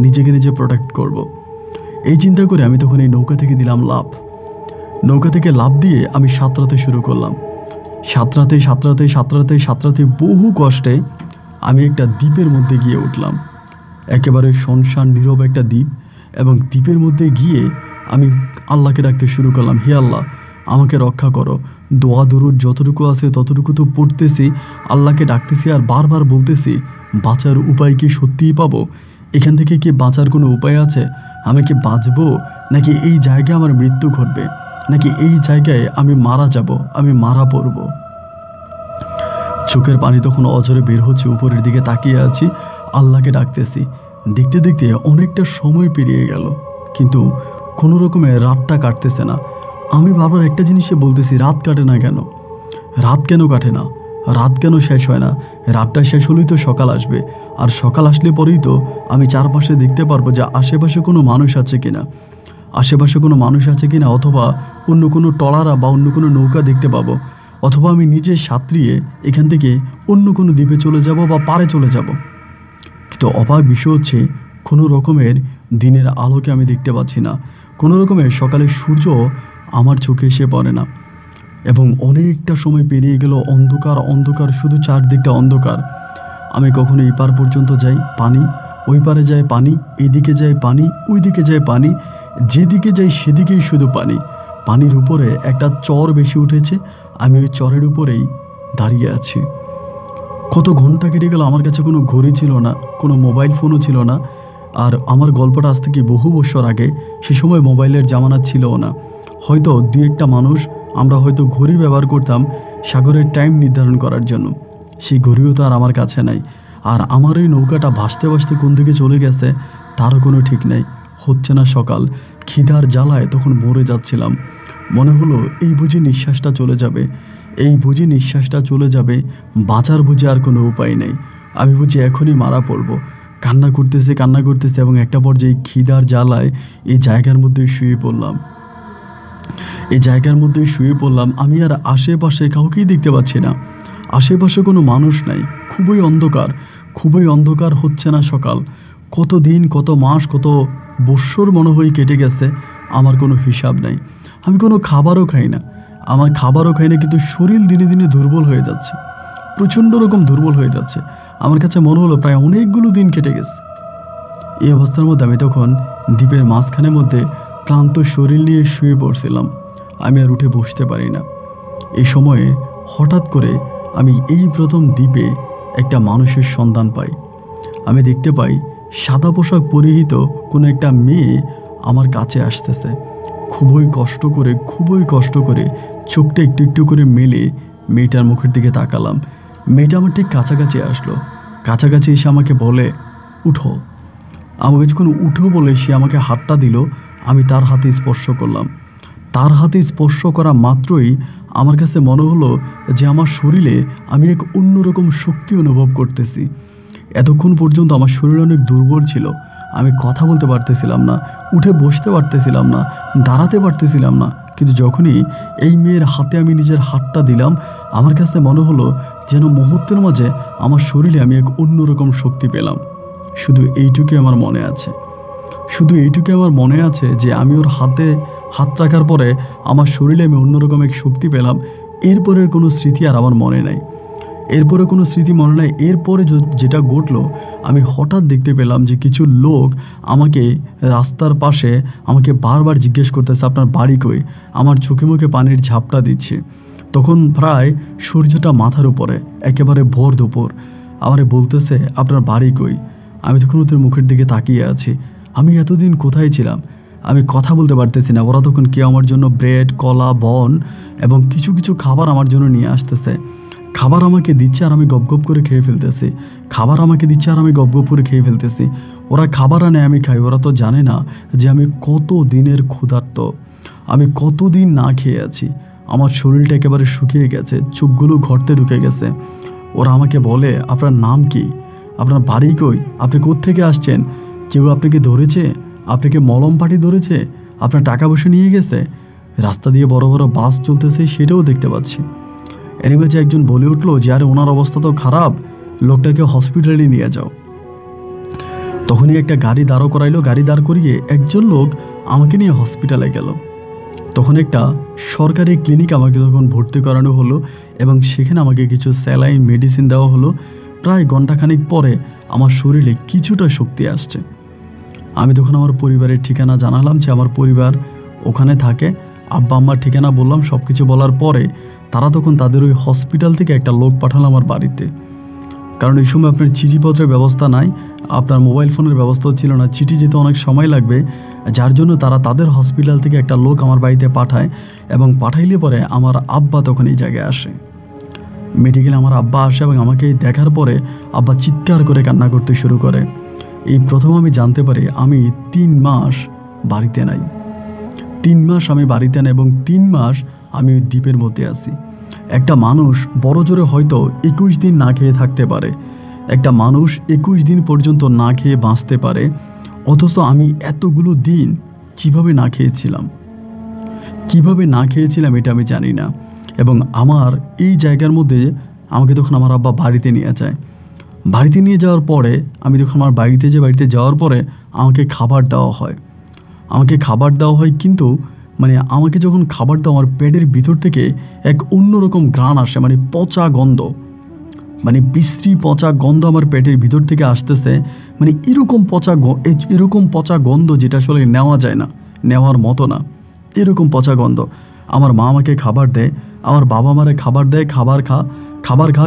নিজেকে নিজে প্রোটেক্ট করব। এই চিন্তা করে আমি তখন এই নৌকা থেকে দিলাম লাফ। নৌকা থেকে লাফ দিয়ে আমি সাঁতরাতে শুরু করলাম। সাঁতরাতে বহু কষ্টে আমি একটা দ্বীপের মধ্যে গিয়ে উঠলাম। একেবারে শুনশান নীরব একটা দ্বীপ। এবং দ্বীপের মধ্যে গিয়ে আমি আল্লাহকে ডাকতে শুরু করলাম, হে আল্লাহ আমাকে রক্ষা করো। দোয়া দরুদ যতটুকু আছে ততটুকু তো পড়তেছি, আল্লাহকে ডাকতেছি আর বারবার বলতেছি বাঁচার উপায় কি সত্যিই পাবো? এখান থেকে কি বাঁচার কোনো উপায় আছে? আমি কি বাঁচবো, নাকি এই জায়গায় আমার মৃত্যু ঘটবে, নাকি এই জায়গায় আমি মারা যাব, আমি মারা পড়ব? চোখের পানি তখন অঝরে বের হচ্ছে, উপরের দিকে তাকিয়ে আছি, আল্লাহকে ডাকতেছি। দেখতে দেখতে অনেকটা সময় পেরিয়ে গেল, কিন্তু কোনো রকমে রাতটা কাটতেছে না। আমি বারবার একটা জিনিসে বলতেছি, রাত কাটে না কেন? রাত কেন কাটে না? রাত কেন শেষ হয় না? রাতটা শেষ হলেই তো সকাল আসবে, আর সকাল আসলে পরেই তো আমি চারপাশে দেখতে পারবো যে আশেপাশে কোনো মানুষ আছে কিনা, অথবা অন্য কোনো ট্রলার বা অন্য কোনো নৌকা দেখতে পাবো, অথবা আমি নিজে সাঁতরিয়ে এখান থেকে অন্য কোনো দ্বীপে চলে যাব বা পাড়ে চলে যাব। কিন্তু অবাক বিষয় হচ্ছে কোনো রকমের দিনের আলোকে আমি দেখতে পাচ্ছি না, কোনো রকমের সকালের সূর্য আমার চোখে এসে পড়ে না। এবং অনেকটা সময় পেরিয়ে গেল, অন্ধকার, শুধু চারদিকটা অন্ধকার। আমি কখনো এই পার পর্যন্ত যাই, পানি, ওই পারে যাই পানি, এদিকে যাই পানি, ওই দিকে যাই পানি, যেদিকে যাই সেদিকেই শুধু পানি। পানির উপরে একটা চর বেশি উঠেছে, আমি ওই চরের উপরেই দাঁড়িয়ে আছি। কত ঘন্টা কেটে গেল, আমার কাছে কোনো ঘড়ি ছিল না, কোনো মোবাইল ফোনও ছিল না। আর আমার গল্পটা আজ থেকে বহু বছর আগে, সে সময় মোবাইলের জামানা ছিল না। হয়তো দু একটা মানুষ আমরা হয়তো ঘড়ি ব্যবহার করতাম সাগরের টাইম নির্ধারণ করার জন্য, সেই ঘড়িও তো আর আমার কাছে নাই। আর আমার ওই নৌকাটা ভাসতে ভাসতে কোন দিকে চলে গেছে তারও কোনো ঠিক নেই। হচ্ছে না সকাল, খিদার জ্বালায় তখন মরে যাচ্ছিলাম। মনে হলো এই বুঝি নিঃশ্বাসটা চলে যাবে, বাঁচার বুঝি আর কোনো উপায় নেই। আমি বুঝি এখনই মারা পড়ব। কান্না করতেছে এবং একটা পর্যায়ে খিদার জ্বালায় এই জায়গার মধ্যে শুয়ে পড়লাম। আমি আর আশেপাশে কাউকেই দেখতে পাচ্ছি না, আশেপাশে কোনো মানুষ নাই, খুবই অন্ধকার। হচ্ছে না সকাল। কত দিন, কত মাস, কত বৎসর মনে হয় কেটে গেছে, আমার কোনো হিসাব নাই। আমি কোনো খাবারও খাই না, কিন্তু শরীর দিনে দিনে দুর্বল হয়ে যাচ্ছে, প্রচণ্ড রকম দুর্বল হয়ে যাচ্ছে। আমার কাছে মনে হলো প্রায় অনেকগুলো দিন কেটে গেছে। এই অবস্থার মধ্যে আমি তখন দ্বীপের মাঝখানের মধ্যে ক্লান্ত শরীর নিয়ে শুয়ে পড়ছিলাম। আমি আর উঠে বসতে পারি না। এই সময়ে হঠাৎ করে আমি এই প্রথম দ্বীপে একটা মানুষের সন্ধান পাই। আমি দেখতে পাই সাদা পোশাক পরিহিত কোনো একটা মেয়ে আমার কাছে আসতেছে। খুবই কষ্ট করে চোখটা একটু একটু করে মেলে মেয়েটার মুখের দিকে তাকালাম। মেয়েটা আমার ঠিক কাছাকাছি আসলো। কাছাকাছি এসে আমাকে বলে, উঠো। আমাকে যখন উঠো বলে সে আমাকে হাতটা দিল, আমি তার হাতে স্পর্শ করলাম। তার হাতে স্পর্শ করা মাত্রই আমার কাছে মনে হলো যে আমার শরীরে আমি এক অন্যরকম শক্তি অনুভব করতেছি। এতক্ষণ পর্যন্ত আমার শরীর অনেক দুর্বল ছিল। আমি কথা বলতে পারতেছিলাম না, উঠে বসতে পারতেছিলাম না, দাঁড়াতে পারতেছিলাম না। কিন্তু যখনই এই মেয়ের হাতে আমি নিজের হাতটা দিলাম, আমার কাছে মনে হলো যেন মুহূর্তের মাঝে আমার শরীরে আমি এক অন্যরকম শক্তি পেলাম। শুধু এইটুকুই আমার মনে আছে যে আমি ওর হাতে হাত রাখার পরে আমার শরীরে আমি অন্যরকম এক শক্তি পেলাম। এরপরের কোনো স্মৃতি আর আমার মনে নাই। এরপরে যেটা ঘটলো, আমি হঠাৎ দেখতে পেলাম যে কিছু লোক আমাকে রাস্তার পাশে আমাকে বারবার জিজ্ঞেস করতেছে, আপনার বাড়ি কই? আমার চোখে মুখে পানির ঝাপটা দিচ্ছে। তখন প্রায় সূর্যটা মাথার উপরে, একেবারে ভোর দুপুর। আমারে বলতেছে, আপনার বাড়ি কই? আমি তখন ওদের মুখের দিকে তাকিয়ে আছি। আমি এতদিন কোথায় ছিলাম? আমি কথা বলতে পারতেছি না। ওরা তখন কেউ আমার জন্য ব্রেড, কলা, বন এবং কিছু কিছু খাবার আমার জন্য নিয়ে আসতেছে। খাবার আমাকে দিচ্ছে আর আমি গপ করে খেয়ে ফেলতেছি। ওরা খাবার আনে, আমি খাই। ওরা তো জানে না যে আমি কত দিনের ক্ষুধার্ত, আমি কতদিন না খেয়ে আছি। আমার শরীরটা একেবারে শুকিয়ে গেছে, চোখগুলো ঘরতে ঢুকে গেছে। ওরা আমাকে বলে, আপনার নাম কি? আপনার বাড়ি কই? আপনি কোত্থেকে আসছেন? কেউ আপনাকে ধরেছে? আপনাকে মলম পাটি ধরেছে? আপনার টাকা পয়সা নিয়ে গেছে? রাস্তা দিয়ে বড় বড় বাস চলতেছে, সেটাও দেখতে পাচ্ছি। এর মাঝে একজন বলে উঠলো যে, আরে ওনার অবস্থা তো খারাপ, লোকটাকে হসপিটালে নিয়ে যাও। তখনই একটা গাড়ি দাঁড় করাইলো। গাড়ি দাঁড় করিয়ে একজন লোক আমাকে নিয়ে হসপিটালে গেল। তখন একটা সরকারি ক্লিনিক আমাকে তখন ভর্তি করানো হলো এবং সেখানে আমাকে কিছু স্যালাইন, মেডিসিন দেওয়া হলো। প্রায় ঘণ্টাখানিক পরে আমার শরীরে কিছুটা শক্তি আসছে। আমি তখন আমার পরিবারের ঠিকানা জানালাম যে আমার পরিবার ওখানে থাকে। আব্বা আম্মার ঠিকানা বললাম। সব কিছু বলার পরে তারা তখন তাদের ওই হসপিটাল থেকে একটা লোক পাঠালো আমার বাড়িতে। কারণ এই সময় আপনার চিঠিপত্রের ব্যবস্থা নাই, আপনার মোবাইল ফোনের ব্যবস্থাও ছিল না, চিঠি যেতে অনেক সময় লাগবে। যার জন্য তারা তাদের হসপিটাল থেকে একটা লোক আমার বাড়িতে পাঠায় এবং পাঠাইলে পরে আমার আব্বা তখন এই জায়গায় আসে। মেডিকেলে আমার আব্বা আসে এবং আমাকে দেখার পরে আব্বা চিৎকার করে কান্না করতে শুরু করে। এই প্রথম আমি জানতে পারি আমি 3 মাস বাড়িতে নাই। 3 মাস আমি বাড়িতে নাই এবং 3 মাস আমি ওই দ্বীপের মধ্যে আছি। একটা মানুষ বড় জোরে হয়তো 21 দিন না খেয়ে থাকতে পারে, একটা মানুষ 21 দিন পর্যন্ত না খেয়ে বাঁচতে পারে। অথচ আমি এতগুলো দিন কিভাবে না খেয়েছিলাম এটা আমি জানি না। এবং আমার এই জায়গার মধ্যে আমাকে তখন আমার আব্বা বাড়িতে নিয়ে যায়। বাড়িতে নিয়ে যাওয়ার পরে আমি যখন আমার বাড়িতে যাওয়ার পরে আমাকে খাবার দেওয়া হয়। কিন্তু আমাকে যখন খাবার দেওয়া, আমার পেটের ভিতর থেকে এক অন্যরকম ঘ্রাণ আসে, পচা গন্ধ, বিশ্রী পচা গন্ধ আমার পেটের ভিতর থেকে আসতেছে। এরকম পচা গন্ধ যেটা আসলে নেওয়া যায় না, নেওয়ার মতো না, এরকম পচা গন্ধ। আমার মা আমাকে খাবার দেয়, আমার বাবা আমারে খাবার দেয়,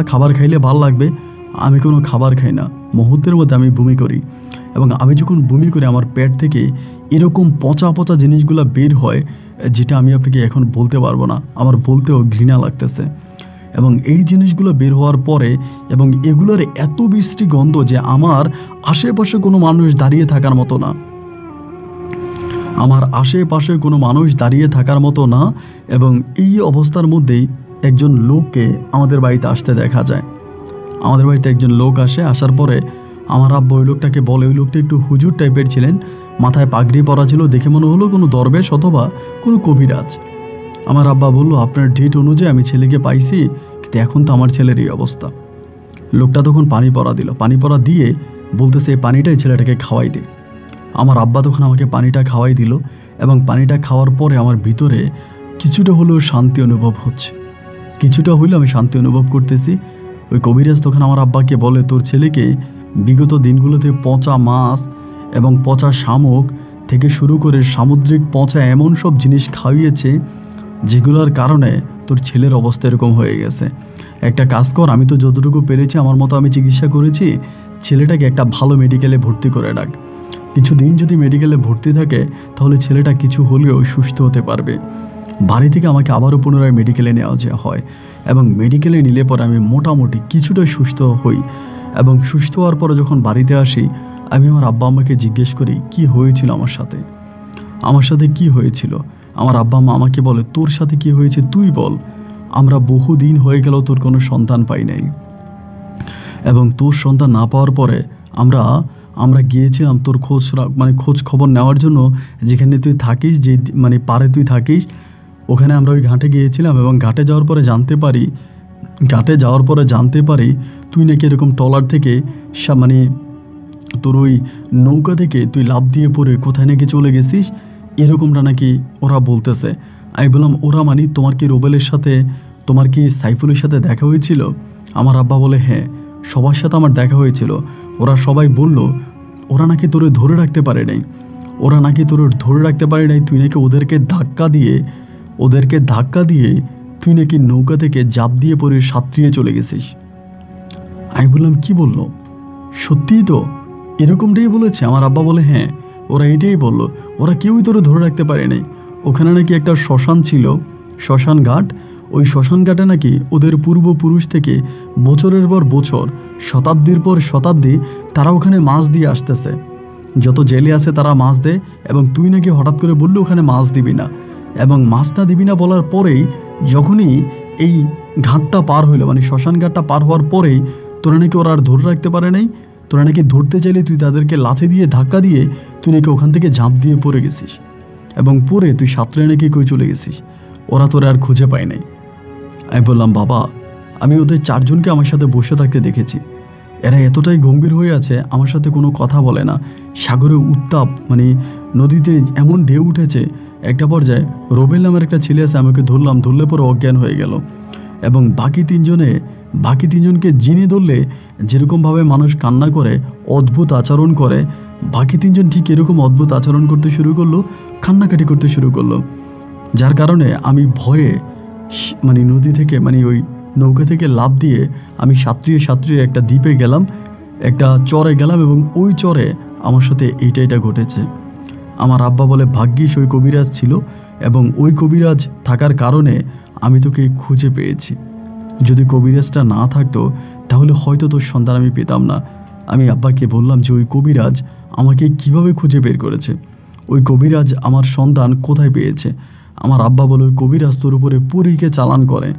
খাবার খাইলে ভাল লাগবে। আমি কোনো খাবার খাই না। মুহূর্তের মধ্যে আমি বমি করি এবং আমি যখন বমি করি আমার পেট থেকে এরকম পচা পচা জিনিসগুলো বের হয়, যেটা আমি আপনাকে এখন বলতে পারবো না, আমার বলতেও ঘৃণা লাগতেছে। এবং এই জিনিসগুলো বের হওয়ার পরে এবং এগুলোর এত বিশ্রী গন্ধ যে আমার আশেপাশে কোনো মানুষ দাঁড়িয়ে থাকার মতো না। এবং এই অবস্থার মধ্যেই একজন লোককে আমাদের বাড়িতে আসতে দেখা যায়। আমাদের বাড়িতে একজন লোক আসে। আসার পরে আমার আব্বা ওই লোকটাকে বলে, ওই লোকটা একটু হুজুর টাইপের ছিলেন, মাথায় পাগড়ি পরা ছিল, দেখে মনে হলো কোনো দরবেশ অথবা কোনো কবিরাজ। আমার আব্বা বলল, আপনার ডেট অনুযায়ী আমি ছেলেকে পাইছি, কিন্তু এখন তো আমার ছেলের এই অবস্থা। লোকটা তখন পানি পরা দিয়ে বলতেছে, এই পানিটাই ছেলেটাকে খাওয়াই দে। আমার আব্বা তখন আমাকে পানিটা খাওয়াই দিল এবং পানিটা খাওয়ার পরে আমার ভিতরে কিছুটা হলেও শান্তি অনুভব করতেছি। ওই কবিরাজ তখন আমার আব্বাকে বলে, তোর ছেলেকে বিগত দিনগুলোতে পচা মাছ এবং পচা শামুক থেকে শুরু করে সামুদ্রিক পচা এমন সব জিনিস খাইয়েছে যেগুলোর কারণে তোর ছেলের অবস্থা এরকম হয়ে গেছে। একটা কাজ কর, আমি তো যতটুকু পেরেছি আমার মতো আমি চিকিৎসা করেছি, ছেলেটাকে একটা ভালো মেডিকেলে ভর্তি করে ডাক। কিছুদিন যদি মেডিকেলে ভর্তি থাকে তাহলে ছেলেটা কিছু হলেও সুস্থ হতে পারবে। বাড়ি থেকে আমাকে আবারও পুনরায় মেডিকেলে নেওয়া হয় এবং মেডিকেলে নিলে পরে আমি মোটামুটি কিছুটা সুস্থ হই এবং সুস্থ হওয়ার পরে যখন বাড়িতে আসি আমি আমার আব্বা আম্মাকে জিজ্ঞেস করি কি হয়েছিল আমার সাথে কি হয়েছিল। আমার আব্বা আম্মা আমাকে বলে তোর সাথে কি হয়েছে তুই বল, আমরা বহুদিন হয়ে গেল তোর কোনো সন্তান পাই নাই এবং তোর সন্তান না পাওয়ার পরে আমরা গিয়েছিলাম তোর খোঁজ খবর নেওয়ার জন্য, যেখানে তুই থাকিস, যে পারে তুই থাকিস, ওখানে আমরা ওই ঘাটে গিয়েছিলাম এবং ঘাটে যাওয়ার পরে জানতে পারি তুই নাকি এরকম ট্রলার থেকে তোর ওই নৌকা থেকে তুই লাফ দিয়ে পড়ে কোথায় নাকি চলে গেছিস, এরকমটা নাকি ওরা বলতেছে। আমি বললাম ওরা তোমার কি তোমার কি সাইফুলের সাথে দেখা হয়েছিল? আমার আব্বা বলে হ্যাঁ, সবার সাথে আমার দেখা হয়েছিল। ওরা সবাই বলল ওরা নাকি তোরে ধরে রাখতে পারে নাই, তুই নাকি ওদেরকে ধাক্কা দিয়ে তুই নাকি নৌকা থেকে জাপ দিয়ে পড়ে সাঁতরিয়ে চলে গেছিস। আমি বললাম কি বললো, সত্যিই তো এরকমটাই বলেছে? আমার আব্বা বলে হ্যাঁ, ওরা এটাই বললো, ওরা কেউই তোরে ধরে রাখতে পারে নাই। ওখানে নাকি একটা শ্মশান ছিল, শ্মশান ঘাট, ওই শ্মশান ঘাটে নাকি ওদের পূর্বপুরুষ থেকে বছরের পর বছর, শতাব্দীর পর শতাব্দী তারা ওখানে মাছ দিয়ে আসতেছে। যত জেলে আছে তারা মাছ দেয় এবং তুই নাকি হঠাৎ করে বললে ওখানে মাছ দিবি না, এবং মাছ না দিবি না বলার পরেই যখনই এই ঘাটটা পার হইলো, শ্মশান ঘাটটা পার হওয়ার পরেই তোরা নাকি ওরা আর ধরে রাখতে পারে নাই, তোরা নাকি ধরতে চাইলে তুই তাদেরকে লাথি দিয়ে ধাক্কা দিয়ে তুই নাকি ওখান থেকে ঝাঁপ দিয়ে পড়ে গেছিস এবং পরে তুই সাঁতরে নাকি কই চলে গেছিস, ওরা তোরা আর খুঁজে পায় নাই। আমি বললাম বাবা, আমি ওদের 4 জনকে আমার সাথে বসে থাকতে দেখেছি, এরা এতটাই গম্ভীর হয়ে আছে, আমার সাথে কোনো কথা বলে না। সাগরে উত্তাপ, নদীতে এমন ঢেউ উঠেছে, একটা পর্যায়ে রোবেল নামের একটা ছেলে আছে, আমাকে ধরলে পরে অজ্ঞান হয়ে গেল এবং বাকি তিনজনকে জিনে ধরলে যেরকমভাবে মানুষ কান্না করে, অদ্ভুত আচরণ করে, বাকি 3 জন ঠিক এরকম অদ্ভুত আচরণ করতে শুরু করলো, কান্নাকাটি করতে শুরু করলো। যার কারণে আমি ভয়ে নদী থেকে ওই নৌকা থেকে লাফ দিয়ে আমি সাঁতরিয়ে একটা দ্বীপে গেলাম, একটা চরে গেলাম এবং ওই চরে আমার সাথে এইটা ঘটেছে। আমার আব্বা বলে ভাগ্যিস ওই কবিরাজ ছিল এবং ওই কবিরাজ থাকার কারণে আমি তোকে খুঁজে পেয়েছি, যদি কবিরাজটা না থাকতো তাহলে হয়তো তোর সন্তান আমি পেতাম না। আমি আব্বাকে বললাম যে ওই কবিরাজ আমাকে কিভাবে খুঁজে বের করেছে, ওই কবিরাজ আমার সন্তান কোথায় পেয়েছে। আমার আব্বা বলে ওই কবিরাজ তোর উপরে পরীকে চালান করে,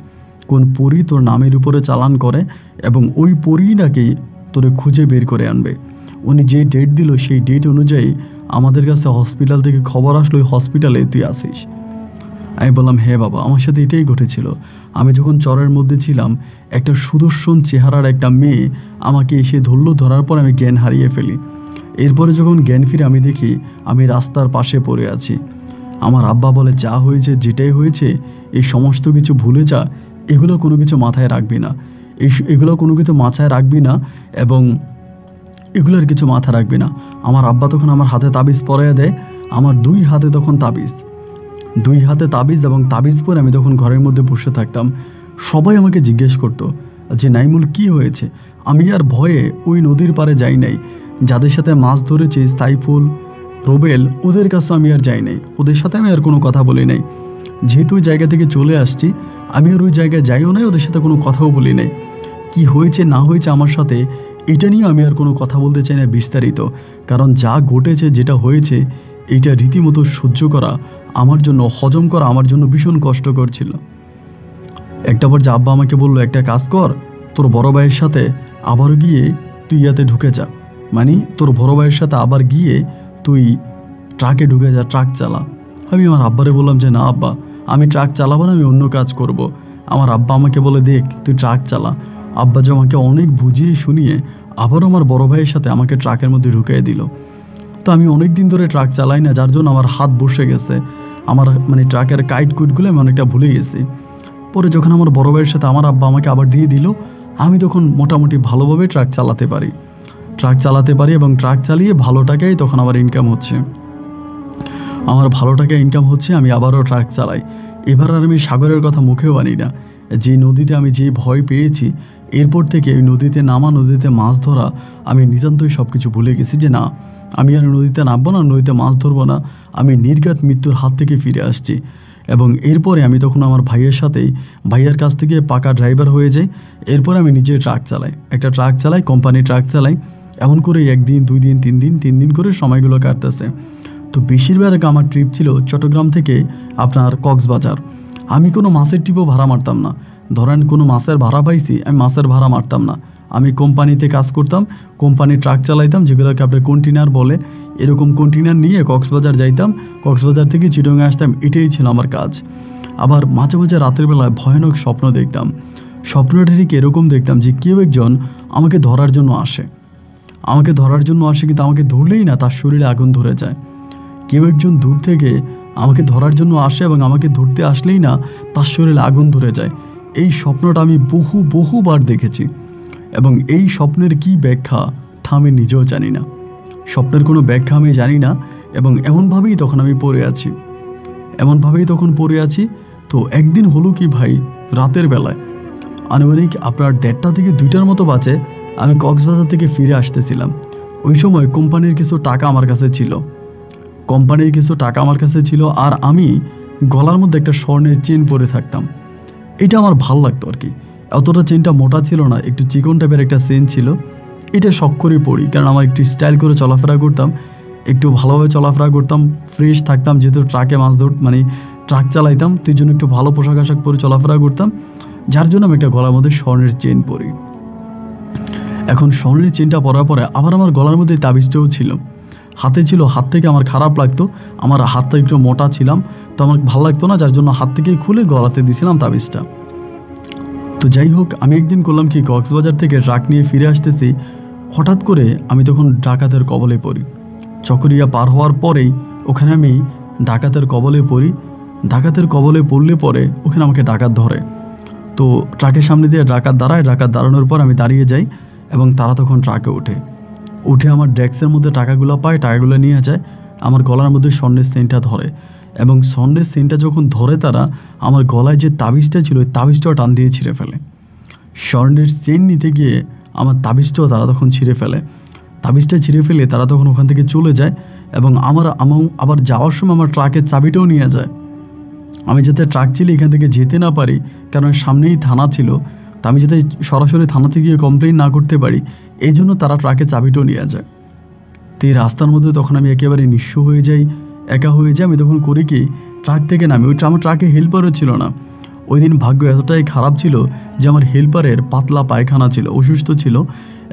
কোন পরী তোর নামের উপরে চালান করে এবং ওই পরী নাকি তোরে খুঁজে বের করে আনবে। উনি যে ডেট দিল সেই ডেট অনুযায়ী আমাদের কাছে হসপিটাল থেকে খবর আসলো ওই হসপিটালে তুই আসিস। আমি বললাম হ্যাঁ বাবা, আমার সাথে এটাই ঘটেছিল। আমি যখন চরের মধ্যে ছিলাম, একটা সুদর্শন চেহারার একটা মেয়ে আমাকে এসে ধরার পর আমি জ্ঞান হারিয়ে ফেলি। এরপরে যখন জ্ঞান ফিরে আমি দেখি আমি রাস্তার পাশে পড়ে আছি। আমার আব্বা বলে যা হয়েছে যেটাই হয়েছে এই সমস্ত কিছু ভুলে যা, এগুলো কোনো কিছু মাথায় রাখবি না, এবং এগুলোর কিছু মাথা রাখবি না। আমার আব্বা তখন আমার হাতে তাবিজ পরাইয়া দেয়, আমার 2 হাতে তখন তাবিজ এবং তাবিজ পরে আমি তখন ঘরের মধ্যে বসে থাকতাম। সবাই আমাকে জিজ্ঞেস করতো যে নাইমুল কি হয়েছে। আমি আর ভয়ে ওই নদীর পাড়ে যাই নাই, যাদের সাথে মাছ ধরেছি সাইফুল, রোবেল, ওদের কাছে আমি আর যাই নাই, ওদের সাথে আমি আর কোনো কথা বলি নাই। যেহেতু ওই জায়গা থেকে চলে আসছি, আমি আর ওই জায়গায় যাইও নাই, ওদের সাথে কোনো কথাও বলি নাই। কি হয়েছে না হয়েছে আমার সাথে এটা নিয়ে আমি আর কোনো কথা বলতে চাই না বিস্তারিত, কারণ যা ঘটেছে যেটা হয়েছে এইটা রীতিমতো সহ্য করা আমার জন্য, হজম করা আমার জন্য ভীষণ কষ্টকর ছিল। একটা পর যে আব্বা আমাকে বললো একটা কাজ কর, তোর বড় ভাইয়ের সাথে আবারও গিয়ে তুই ইয়াতে ঢুকে যা, তোর বড় ভাইয়ের সাথে আবার গিয়ে তুই ট্রাকে ঢুকে যা, ট্রাক চালা। আমি আমার আব্বারে বললাম যে না আব্বা, আমি ট্রাক চালাবো না, আমি অন্য কাজ করব। আমার আব্বা আমাকে বলে দেখ তুই ট্রাক চালা। আব্বা যে আমাকে অনেক বুঝিয়ে শুনিয়ে আবারও আমার বড় ভাইয়ের সাথে আমাকে ট্রাকের মধ্যে ঢুকিয়ে দিল। তো আমি অনেক দিন ধরে ট্রাক চালাই না, যার জন্য আমার হাত বসে গেছে, আমার ট্রাকের কাইট কুইটগুলো আমি অনেকটা ভুলে গেছি। পরে যখন আমার বড় ভাইয়ের সাথে আমার আব্বা আমাকে আবার দিয়ে দিল, আমি তখন মোটামুটি ভালোভাবে ট্রাক চালাতে পারি এবং ট্রাক চালিয়ে ভালো টাকায় তখন আমার ইনকাম হচ্ছে, আমি আবারও ট্রাক চালাই। এবার আর আমি সাগরের কথা মুখেও আনি না। যে নদীতে আমি যে ভয় পেয়েছি, এরপর থেকে ওই নদীতে নামা, নদীতে মাছ ধরা, আমি নিতান্তই সব কিছু ভুলে গেছি যে না, আমি আর নদীতে নামবো না, নদীতে মাছ ধরবো না, আমি নির্ঘাত মৃত্যুর হাত থেকে ফিরে আসছি। এবং এরপরে আমি তখন আমার ভাইয়ের সাথেই ভাইয়ের কাছ থেকে পাকা ড্রাইভার হয়ে যাই। এরপর আমি নিজে ট্রাক চালাই, একটা ট্রাক চালাই, কোম্পানি ট্রাক চালাই। এমন করে 1 দিন 2 দিন 3 দিন করে সময়গুলো কাটতেছে। তো বেশিরভাগ আমার ট্রিপ ছিল চট্টগ্রাম থেকে আপনার কক্সবাজার। আমি কোনো মাছের ট্রিপও ভাড়া মারতাম না। ধরেন কোনো মাছের ভাড়া পাইছি, আমি মাছের ভাড়া মারতাম না। আমি কোম্পানিতে কাজ করতাম, কোম্পানি ট্রাক চালাইতাম, যেগুলোকে আপনার কন্টেনার বলে। এরকম কন্টেনার নিয়ে কক্সবাজার যাইতাম, কক্সবাজার থেকে চিটগাং আসতাম। এটাই ছিল আমার কাজ। আবার মাঝে মাঝে রাতের বেলায় ভয়ানক স্বপ্ন দেখতাম। স্বপ্নটা ঠিক এরকম দেখতাম যে কেউ একজন আমাকে ধরার জন্য আসে, কিন্তু আমাকে ধরলেই না তার শরীরে আগুন ধরে যায়। কেউ একজন দূর থেকে আমাকে ধরার জন্য আসে এবং আমাকে ধরতে আসলেই না তার শরীরে আগুন ধরে যায়। এই স্বপ্নটা আমি বহুবার দেখেছি এবং এই স্বপ্নের কি ব্যাখ্যা তা আমি নিজেও জানি না। স্বপ্নের কোনো ব্যাখ্যা আমি জানি না এবং এমনভাবেই তখন পড়ে আছি। তো একদিন হলো কি ভাই, রাতের বেলায় আনুমানিক আপনার 1:30 থেকে 2টার মতো বাজে, আমি কক্সবাজার থেকে ফিরে আসতেছিলাম। ওই সময় কোম্পানির কিছু টাকা আমার কাছে ছিল, আর আমি গলার মধ্যে একটা স্বর্ণের চেন পরে থাকতাম। এটা আমার ভাল লাগতো আর কি। অতটা চেনটা মোটা ছিল না, একটু চিকন টাইপের একটা চেন ছিল। এটা শখ করে পড়ি, কারণ আমার একটু স্টাইল করে চলাফেরা করতাম, একটু ভালোভাবে চলাফেরা করতাম, ফ্রেশ থাকতাম, যেহেতু ট্রাকে ট্রাক চালাইতাম, তো এই জন্য একটু ভালো পোশাক আশাক পরে চলাফেরা করতাম, যার জন্য আমি একটা গলার মধ্যে স্বর্ণের চেন পরি। এখন স্বর্ণের চেনটা পরার পরে আবার আমার গলার মধ্যে তাবিজটাও ছিল, হাতে ছিল। হাত থেকে আমার খারাপ লাগতো, আমার হাতটা একটু মোটা ছিলাম, তো আমার ভালো লাগতো না, যার জন্য হাত থেকেই খুলে গলাতে দিয়েছিলাম তাবিজটা। তো যাই হোক, আমি একদিন করলাম কি, কক্সবাজার থেকে ট্রাক নিয়ে ফিরে আসতেছি, হঠাৎ করে আমি তখন ডাকাতের কবলে পড়ি। চকরিয়া পার হওয়ার পরেই ওখানে আমি ডাকাতের কবলে পড়লে পরে ওখানে আমাকে ডাকাত ধরে। তো ট্রাকের সামনে দিয়ে ডাকাত দাঁড়ানোর পর আমি দাঁড়িয়ে যাই এবং তারা তখন ট্রাকে উঠে আমার ডেস্কের মধ্যে টাকাগুলো পায়, টাকাগুলো নিয়ে যায়। আমার গলার মধ্যে স্বর্ণের চেনটা ধরে এবং স্বর্ণের চেনটা যখন ধরে তারা, আমার গলায় যে তাবিজটা ছিল ওই তাবিজটাও টান দিয়ে ছিঁড়ে ফেলে। স্বর্ণের চেন নিতে গিয়ে আমার তাবিজটাও তারা তখন ছিঁড়ে ফেলে তারা তখন ওখান থেকে চলে যায় এবং আবার যাওয়ার সময় আমার ট্রাকের চাবিটাও নিয়ে যায়। আমি যাতে ট্রাক চালিয়ে এখান থেকে যেতে না পারি, কারণ সামনেই থানা ছিল, তা আমি যাতে সরাসরি থানাতে গিয়ে কমপ্লেন না করতে পারি, এই জন্য তারা ট্রাকের চাবিটাও নিয়ে যায়। তো এই রাস্তার মধ্যে তখন আমি একেবারে নিঃস্ব হয়ে যাই, একা হয়ে যাই। আমি তখন করি কি, ট্রাক থেকে নামি। আমার ট্রাকে হেল্পারও ছিল না। ওই দিন ভাগ্য এতটাই খারাপ ছিল যে আমার হেল্পারের পাতলা পায়খানা ছিল, অসুস্থ ছিল,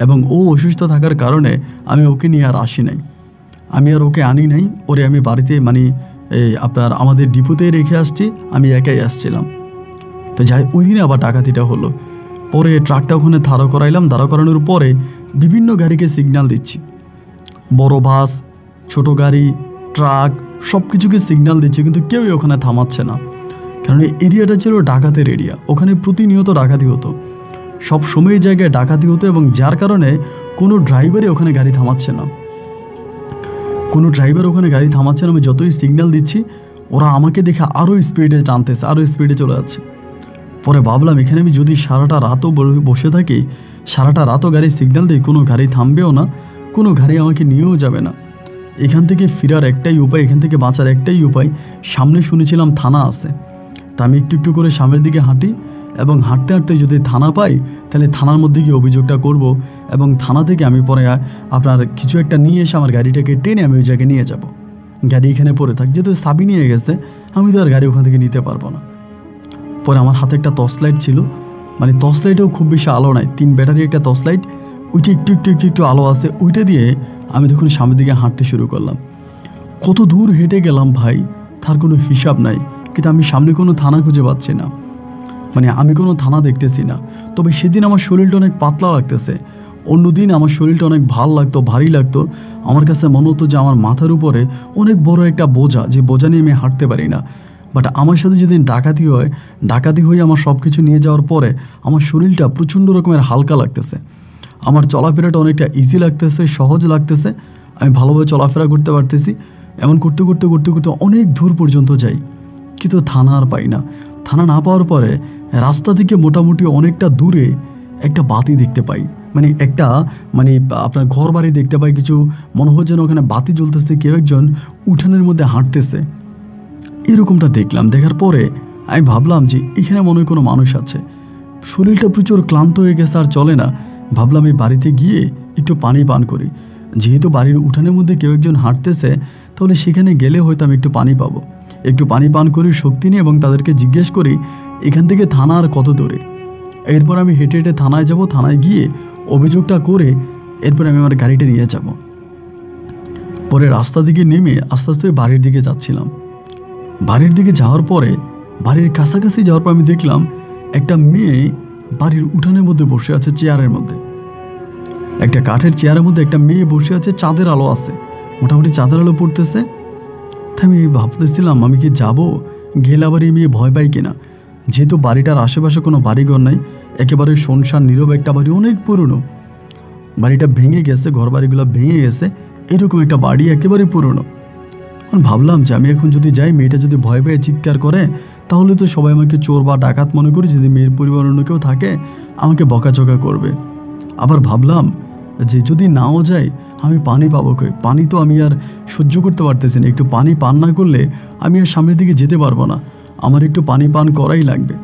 এবং ও অসুস্থ থাকার কারণে আমি ওকে নিয়ে আর আসি নাই, ওকে আনি নাই। ওরে আমি বাড়িতে আপনার আমাদের ডিপোতে রেখে আসছি, আমি একাই আসছিলাম। তো যাই, ওই দিনে আবার ডাকাতিটা হলো। পরে ট্রাকটা ওখানে দাঁড়া করানোর পরে বিভিন্ন গাড়িকে সিগন্যাল দিচ্ছি, বড় বাস, ছোট গাড়ি, ট্রাক, সব কিছুকে সিগন্যাল দিচ্ছি, কিন্তু কেউই ওখানে থামাচ্ছে না। কারণ এই এরিয়াটা ছিল ডাকাতের এরিয়া, ওখানে প্রতিনিয়ত ডাকাতি হতো, সব সময় জায়গায় ডাকাতি হতো, এবং যার কারণে কোনো ড্রাইভারই ওখানে গাড়ি থামাচ্ছে না। আমি যতই সিগন্যাল দিচ্ছি, ওরা আমাকে দেখে আরও স্পিডে টানতেছে, আরও স্পিডে চলে যাচ্ছে। পরে ভাবলাম, এখানে আমি যদি সারাটা রাতও বসে থাকি, সারাটা রাতও গাড়ি সিগন্যাল দিই, কোনো গাড়ি থামবেও না, কোনো গাড়ি আমাকে নিয়েও যাবে না। এখান থেকে ফেরার একটাই উপায়, এখান থেকে বাঁচার একটাই উপায়, সামনে শুনেছিলাম থানা আছে। তা আমি একটু করে সামনের দিকে হাঁটি, এবং হাঁটতে হাঁটতে যদি থানা পাই, তাহলে থানার মধ্যে গিয়ে অভিযোগটা করব, এবং থানা থেকে আমি পরে আপনার কিছু একটা নিয়ে এসে আমার গাড়িটাকে টেনে আমি ওই জায়গায় নিয়ে যাব। গাড়ি এখানে পড়ে থাক, যেহেতু সাবি নিয়ে গেছে, আমি তো আর গাড়ি ওখান থেকে নিতে পারবো না। পরে আমার হাতে একটা টর্চ লাইট ছিল, টর্চ লাইটেও খুব বেশি আলো নাই, 3 ব্যাটারি একটা টর্চ লাইট, ওইটা একটু আলো আছে, ওইটা দিয়ে আমি তখন সামনের দিকে হাঁটতে শুরু করলাম। কত দূর হেঁটে গেলাম ভাই, তার কোনো হিসাব নাই, কিন্তু আমি সামনে কোনো থানা খুঁজে পাচ্ছি না, আমি কোনো থানা দেখতেছি না। তবে সেদিন আমার শরীরটা অনেক পাতলা লাগতেছে, অন্যদিন আমার শরীরটা অনেক ভারী লাগতো। আমার কাছে মনে হতো যে আমার মাথার উপরে অনেক বড় একটা বোঝা, যে বোঝা নিয়ে আমি হাঁটতে পারি না। বাট আমার সাথে যেদিন ডাকাতি হয়ে আমার সব কিছু নিয়ে যাওয়ার পরে আমার শরীরটা প্রচণ্ড রকমের হালকা লাগতেছে, আমার চলাফেরাটা অনেকটা ইজি লাগতেছে, সহজ লাগতেছে, আমি ভালোভাবে চলাফেরা করতে পারতেছি। এমন করতে অনেক দূর পর্যন্ত যাই, কিন্তু থানা আর পাই না। থানা না পাওয়ার পরে রাস্তা থেকে মোটামুটি অনেকটা দূরে একটা বাতি দেখতে পাই, মানে একটা মানে আপনার ঘর বাড়ি দেখতে পাই, কিছু মনে হয় যেন ওখানে বাতি জ্বলতেছে, কেউ একজন উঠানের মধ্যে হাঁটতেছে, এরকমটা দেখলাম। দেখার পরে আমি ভাবলাম যে এখানে মনে হয় কোনো মানুষ আছে। শরীরটা প্রচুর ক্লান্ত হয়ে গেছে, আর চলে না। ভাবলাম এই বাড়িতে গিয়ে একটু পানি পান করি, যেহেতু বাড়ির উঠানের মধ্যে কেউ একজন হাঁটতেছে, তাহলে সেখানে গেলে হয়তো আমি একটু পানি পাবো। একটু পানি পান করি শক্তি নিয়ে, এবং তাদেরকে জিজ্ঞেস করি এখান থেকে থানা আর কত দূরে। এরপর আমি হেঁটে হেঁটে থানায় যাব, থানায় গিয়ে অভিযোগটা করে এরপর আমি আমার গাড়িটা নিয়ে যাব। পরে রাস্তা দিকে নেমে আস্তে আস্তে বাড়ির দিকে যাচ্ছিলাম। বাড়ির দিকে যাওয়ার পরে, বাড়ির কাছাকাছি যাওয়ার পর আমি দেখলাম একটা মেয়ে বাড়ির উঠানের মধ্যে বসে আছে, চেয়ারের মধ্যে, একটা কাঠের চেয়ারের মধ্যে একটা মেয়ে বসে আছে। চাঁদের আলো আছে, মোটামুটি চাঁদের আলো পড়তেছে। তাই আমি ভাবতেছিলাম আমি কি যাব, গেলে আবার এই মেয়ে ভয় পাই কিনা। যেহেতু বাড়িটার আশেপাশে কোনো বাড়িঘর নাই, একেবারে শুনশান নীরব একটা বাড়ি, অনেক পুরনো। বাড়িটা ভেঙে গেছে, ঘর বাড়িগুলো ভেঙে গেছে, এরকম একটা বাড়ি একেবারে পুরনো। ভাবলাম যে আমি এখন যদি যাই, মেয়েটা যদি ভয় পেয়ে চিৎকার করে, তাহলে তো সবাই আমাকে চোর বা ডাকাত মনে করে, যদি মেয়ের পরিবার অন্য কেউ থাকে আমাকে বকাচকা করবে। আবার ভাবলাম যে যদি নাও যাই, আমি পানি পাবো কই? পানি তো আমি আর সহ্য করতে পারতেছি না। একটু পানি পান না করলে আমি আর সামনের দিকে যেতে পারবো না, আমার একটু পানি পান করাই লাগবে।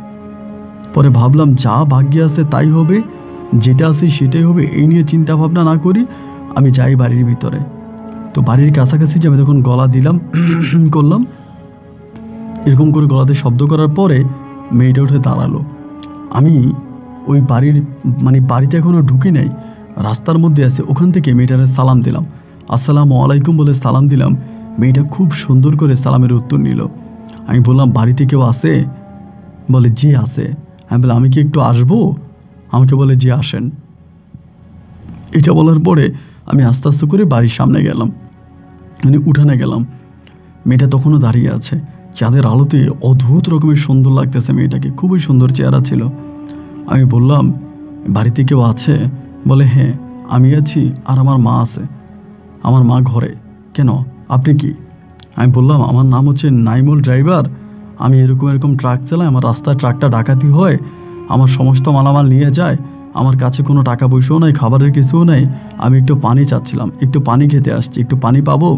পরে ভাবলাম যা ভাগ্যে আছে তাই হবে, যেটা আছে সেটাই হবে, এই নিয়ে চিন্তা ভাবনা না করি আমি যাই বাড়ির ভিতরে। তো বাড়ির কাছাকাছি যে আমি তখন গলা দিলাম করলাম, এরকম করে গলাতে শব্দ করার পরে মেয়েটা উঠে দাঁড়ালো। আমি ওই বাড়ির বাড়িতে এখনও ঢুকি নাই, রাস্তার মধ্যে আছে, ওখান থেকে মেয়েটারে সালাম দিলাম। আসসালামু আলাইকুম বলে সালাম দিলাম। মেয়েটা খুব সুন্দর করে সালামের উত্তর নিল। আমি বললাম বাড়িতে কেউ আছে? বলে জি আছে। আমি বললাম আমি কি একটু আসবো? আমাকে বলে জি আসেন। এটা বলার পরে আমি আস্তে আস্তে করে বাড়ির সামনে গেলাম, উঠানে গেলাম। মেয়েটা তখনও দাঁড়িয়ে আছে, চাঁদের আলোতে অদ্ভুত রকমের সুন্দর লাগতেছে মেয়েটাকে, খুবই সুন্দর চেহারা ছিল। আমি বললাম বাড়িতে কেউ আছে? বলে হ্যাঁ আমি আছি, আর আমার মা আছে। আমার মা ঘরে। কেন, আপনি কি? আমি বললাম আমার নাম হচ্ছে নাইমুল ড্রাইভার, আমি এরকম ট্রাক চালাই, আমার রাস্তায় ট্রাকটা ডাকাতি হয়, আমার সমস্ত মালামাল নিয়ে যায়, আমার কাছে কোনো টাকা পয়সাও নাই, খাবারের কিছুও নেই, আমি একটু পানি চাচ্ছিলাম, একটু পানি খেতে আসছি, একটু পানি পাবো?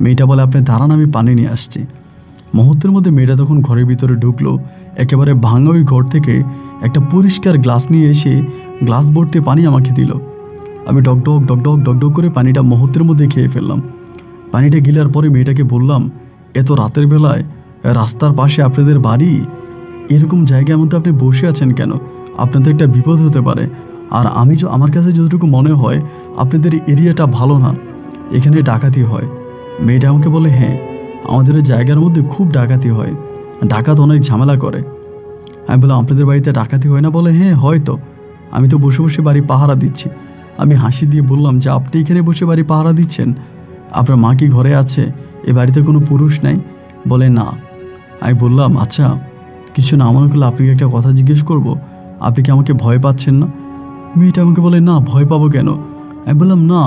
মেয়েটা বলে আপনি দাঁড়ান, আমি পানি নিয়ে আসছি। মুহূর্তের মধ্যে মেয়েটা তখন ঘরের ভিতরে ঢুকলো। একেবারে ভাঙা ওই ঘর থেকে একটা পরিষ্কার গ্লাস নিয়ে এসে গ্লাস ভর্তি পানি আমাকে দিল। আমি ডকডক ডকডক ডকডক করে পানিটা মুহূর্তের মধ্যে খেয়ে ফেললাম। পানিটা গিলার পরে মেয়েটাকে বললাম এত রাতের বেলায় রাস্তার পাশে আপনাদের বাড়ি, এরকম জায়গার মধ্যে আপনি বসে আছেন কেন? আপনাদের একটা বিপদ হতে পারে। আর আমার কাছে যতটুকু মনে হয় আপনাদের এরিয়াটা ভালো না, এখানে ডাকাতি হয়। মেয়েটা আমাকে বলে হ্যাঁ আমাদের জায়গার মধ্যে খুব ডাকাতি হয়, ডাকাত অনেক ঝামেলা করে। আমি বললাম আপনাদের বাড়িতে ডাকাতি হয় না? বলে হ্যাঁ হয়তো, আমি তো বসে বসে বাড়ি পাহারা দিচ্ছি। আমি হাসি দিয়ে বললাম যে আপনি এখানে বসে বাড়ি পাহারা দিচ্ছেন, আপনার মা কি ঘরে আছে? এ বাড়িতে কোনো পুরুষ নাই? বলে না। আমি বললাম আচ্ছা কিছু না মনে করলে আপনাকে একটা কথা জিজ্ঞেস করব, আপনি কি আমাকে ভয় পাচ্ছেন না? মেয়েটা আমাকে বলে না ভয় পাবো কেন? আমি বললাম না,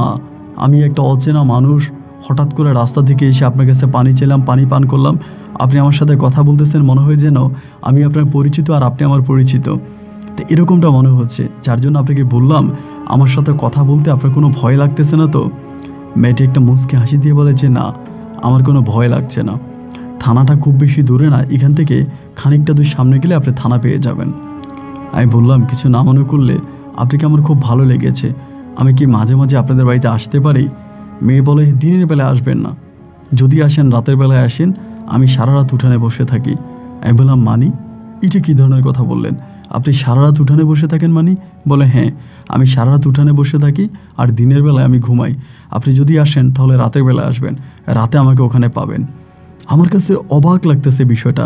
আমি একটা অচেনা মানুষ, হঠাৎ করে রাস্তা থেকে এসে আপনার কাছে পানি চাইলাম, পানি পান করলাম, আপনি আমার সাথে কথা বলতেছেন, মনে হয় যেন আমি আপনার পরিচিত আর আপনি আমার পরিচিত। তো এরকমটা মনে হচ্ছে, যার জন্য আপনাকে বললাম আমার সাথে কথা বলতে আপনার কোনো ভয় লাগতেছে না তো? মেয়েটি একটা মুচকি হাসি দিয়ে বলে যে না আমার কোনো ভয় লাগছে না, থানাটা খুব বেশি দূরে না, এখান থেকে খানিকটা দূর সামনে গেলে আপনি থানা পেয়ে যাবেন। আমি বললাম কিছু না মনে করলে আপনাকে আমার খুব ভালো লেগেছে, আমি কি মাঝে মাঝে আপনাদের বাড়িতে আসতে পারি? মেয়ে বলে দিনের বেলায় আসবেন না, যদি আসেন রাতের বেলায় আসেন, আমি সারা রাত উঠানে বসে থাকি। আমি বললাম মানি? এটা কী ধরনের কথা বললেন? আপনি সারা রাত উঠানে বসে থাকেন মানি? বলে হ্যাঁ আমি সারা রাত উঠানে বসে থাকি, আর দিনের বেলায় আমি ঘুমাই। আপনি যদি আসেন তাহলে রাতের বেলায় আসবেন, রাতে আমাকে ওখানে পাবেন। আমার কাছে অবাক লাগতেছে বিষয়টা,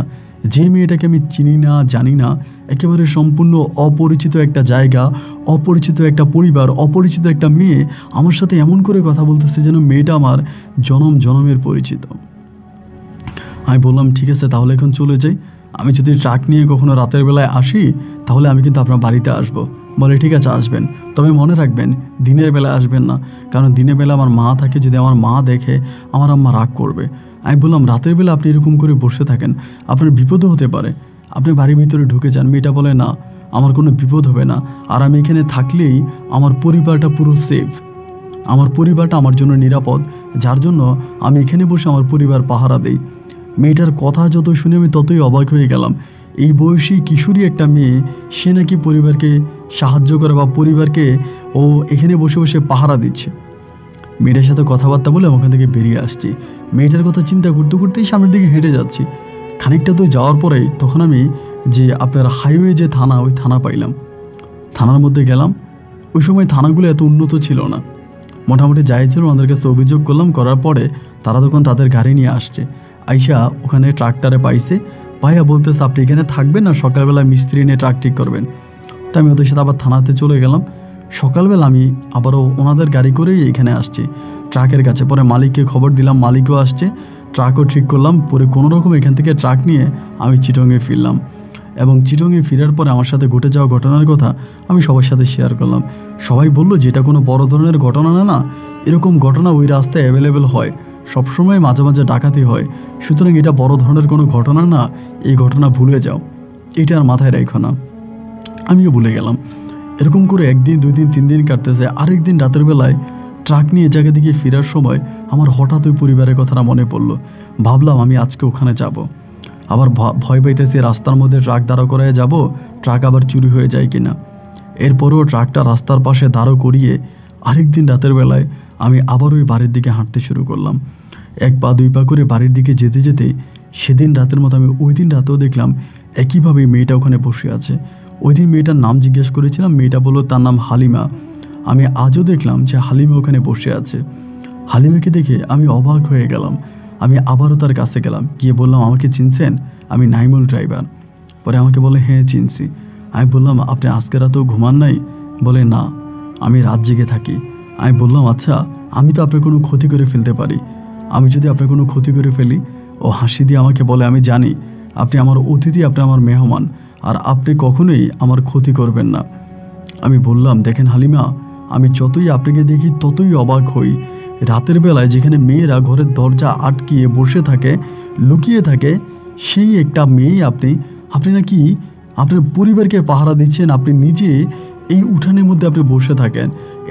যে মেয়েটাকে আমি চিনি না জানি না, একেবারে সম্পূর্ণ অপরিচিত একটা জায়গা, অপরিচিত একটা পরিবার, অপরিচিত একটা মেয়ে আমার সাথে এমন করে কথা বলতেছে যেন মেয়েটা আমার জনম জনমের পরিচিত। আমি বললাম ঠিক আছে তাহলে এখন চলে যাই, আমি যদি ট্রাক নিয়ে কখনো রাতের বেলায় আসি তাহলে আমি কিন্তু আপনার বাড়িতে আসব। বলে ঠিক আছে আসবেন, তবে মনে রাখবেন দিনের বেলায় আসবেন না, কারণ দিনের বেলা আমার মা থাকে, যদি আমার মা দেখে আমার আম্মা রাগ করবে। আমি বললাম রাতের বেলা আপনি এরকম করে বসে থাকেন, আপনার বিপদও হতে পারে, আপনি বাড়ির ভিতরে ঢুকে যান। মেয়েটা বলে না আমার কোনো বিপদ হবে না, আর আমি এখানে থাকলেই আমার পরিবারটা পুরো সেফ, আমার পরিবারটা আমার জন্য নিরাপদ, যার জন্য আমি এখানে বসে আমার পরিবার পাহারা দেই। মেয়েটার কথা যত শুনে আমি ততই অবাক হয়ে গেলাম। এই বয়সী কিশোরী একটা মেয়ে, সে নাকি পরিবারকে সাহায্য করে বা পরিবারকে ও এখানে বসে বসে পাহারা দিচ্ছে। মেয়েটার সাথে কথাবার্তা বলে আমি ওখান থেকে বেরিয়ে আসছি। মেয়েটার কথা চিন্তা করতে করতেই সামনের দিকে হেঁটে যাচ্ছি। খানিকটা তো যাওয়ার পরেই তখন আমি যে আপনার হাইওয়ে যে থানা, ওই থানা পাইলাম। থানার মধ্যে গেলাম। ওই সময় থানাগুলো এত উন্নত ছিল না, মোটামুটি যাই ছিল ওনাদের কাছে অভিযোগ করলাম। করার পরে তারা তখন তাদের গাড়ি নিয়ে আসছে। আইসা ওখানে ট্রাক্টরে পাইছে, পাইয়া বলতেছে আপনি এখানে থাকবেন না, সকালবেলা মিস্ত্রি নিয়ে ট্রাক ঠিক করবেন। তো আমি ওদের সাথে আবার থানাতে চলে গেলাম। সকালবেলা আমি আবারও ওনাদের গাড়ি করেই এখানে আসছি ট্রাকের কাছে। পরে মালিককে খবর দিলাম, মালিকও আসছে, ট্রাকও ঠিক করলাম। পরে কোনো রকম এখান থেকে ট্রাক নিয়ে আমি চিটংয়ে ফিরলাম। এবং চিটংয়ে ফেরার পরে আমার সাথে ঘটে যাওয়া ঘটনার কথা আমি সবার সাথে শেয়ার করলাম। সবাই বলল যে এটা কোনো বড় ধরনের ঘটনা না, এরকম ঘটনা ওই রাস্তায় অ্যাভেলেবেল হয়, সবসময় মাঝে মাঝে ডাকাতি হয়, সুতরাং এটা বড় ধরনের কোনো ঘটনা না, এই ঘটনা ভুলে যাও, এটা আর মাথায় রেখো না। আমিও ভুলে গেলাম। এরকম করে একদিন, 2 দিন, 3 দিন কাটতেছে। আরেক দিন রাতের বেলায় ট্রাক নিয়ে জায়গা দিকে ফেরার সময় আমার হঠাৎ ওই পরিবারের কথাটা মনে পড়লো। ভাবলাম আমি আজকে ওখানে যাব। আবার ভয় পাইতেছি রাস্তার মধ্যে ট্রাক দাঁড়া করায় যাব, ট্রাক আবার চুরি হয়ে যায় কিনা। এরপরেও ট্রাকটা রাস্তার পাশে দাঁড়ো করিয়ে আরেক দিন রাতের বেলায় আমি আবার ওই বাড়ির দিকে হাঁটতে শুরু করলাম। 1 পা 2 পা করে বাড়ির দিকে যেতে যেতে সেদিন রাতের মতো আমি ওই দিন রাতেও দেখলাম একইভাবে মেয়েটা ওখানে বসে আছে। ওই দিন মেয়েটার নাম জিজ্ঞেস করেছিলাম, মেয়েটা বলল তার নাম হালিমা। আমি আজও দেখলাম যে হালিমা ওখানে বসে আছে। হালিমাকে দেখে আমি অবাক হয়ে গেলাম। আমি আবারও তার কাছে গেলাম, গিয়ে বললাম আমাকে চিনছেন, আমি নাইমুল ড্রাইভার। পরে আমাকে বলে হ্যাঁ চিনছি। আমি বললাম আপনি আজকে রাতেও ঘুমান নাই? বলে না, আমি রাত জেগে থাকি। আমি বললাম আচ্ছা, আমি তো আপনার কোনো ক্ষতি করে ফেলতে পারি, আমি যদি আপনার কোনো ক্ষতি করে ফেলি? ও হাসি দিয়ে আমাকে বলে আমি জানি আপনি আমার অতিথি, আপনি আমার মেহমান, আর আপনি কখনোই আমার ক্ষতি করবেন না। আমি বললাম দেখেন হালিমা, আমি যতই আপনাকে দেখি ততই অবাক হই। রাতের বেলায় যেখানে মেয়েরা ঘরের দরজা আটকিয়ে বসে থাকে, লুকিয়ে থাকে, সেই একটা মেয়ে আপনি নাকি আপনার পরিবারকে পাহারা দিচ্ছেন। আপনি নিজে এই উঠানের মধ্যে আপনি বসে থাকেন,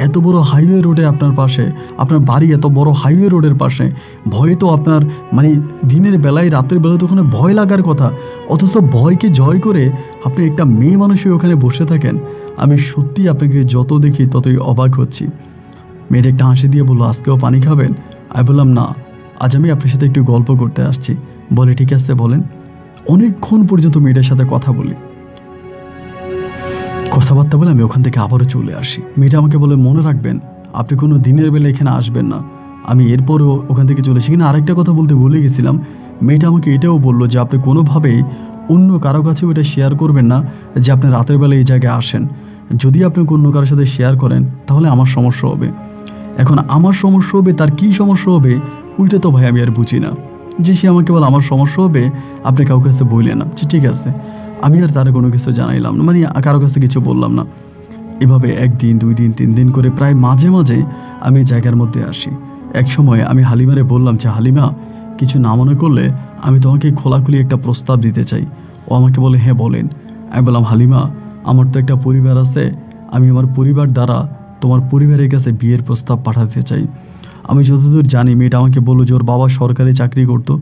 এত বড় হাইওয়ে রোডে আপনার পাশে, আপনার বাড়ি এত বড় হাইওয়ে রোডের পাশে। ভয়ে তো আপনার মানে দিনের বেলায়, রাতের বেলায় তো ওখানে ভয় লাগার কথা, অথচ ভয়কে জয় করে আপনি একটা মেয়ে মানুষই ওখানে বসে থাকেন। আমি সত্যি আপনাকে যত দেখি ততই অবাক হচ্ছি। মেয়েটা একটা হাসি দিয়ে বললো আজকেও পানি খাবেন? আমি বললাম না, আজ আমি আপনার সাথে একটু গল্প করতে আসছি। বলে ঠিক আছে বলেন। অনেকক্ষণ পর্যন্ত মেয়েটার সাথে কথা বলি, কথাবার্তা বলে আমি ওখান থেকে আবারও চলে আসি। মেয়েটা আমাকে বলে মনে রাখবেন আপনি কোনো দিনের বেলা এখানে আসবেন না। আমি এরপরও ওখান থেকে চলে এসে, কিন্তু আরেকটা কথা বলতে ভুলে গেছিলাম। মেয়েটা আমাকে এটাও বললো যে আপনি কোনোভাবেই অন্য কারো কাছেও এটা শেয়ার করবেন না যে আপনি রাতের বেলা এই জায়গায় আসেন। যদি আপনি অন্য কারোর সাথে শেয়ার করেন তাহলে আমার সমস্যা হবে। এখন আমার সমস্যা হবে, তার কী সমস্যা হবে ওইটা তো ভাই আমি আর বুঝি না। যে সে আমাকে বলে আমার সমস্যা হবে, আপনি কাউকে কাছে বললেন না, ঠিক আছে। আমি আর তারা কোনো কিছু জানাইলাম না, মানে কারো কাছে কিছু বললাম না। এভাবে 1 দিন 2 দিন 3 দিন করে প্রায় মাঝে মাঝে আমি জায়গার মধ্যে আসি। এক সময় আমি হালিমারে বললাম যে হালিমা, কিছু না মনে করলে আমি তোমাকে খোলাখুলি একটা প্রস্তাব দিতে চাই। ও আমাকে বলে হ্যাঁ বলেন। আমি বললাম হালিমা, আমার তো একটা পরিবার আছে, আমি আমার পরিবার দ্বারা তোমার পরিবারের কাছে বিয়ের প্রস্তাব পাঠাতে চাই। আমি যতদূর জানি মেয়েটা আমাকে বললো যে ওর বাবা সরকারি চাকরি করতো,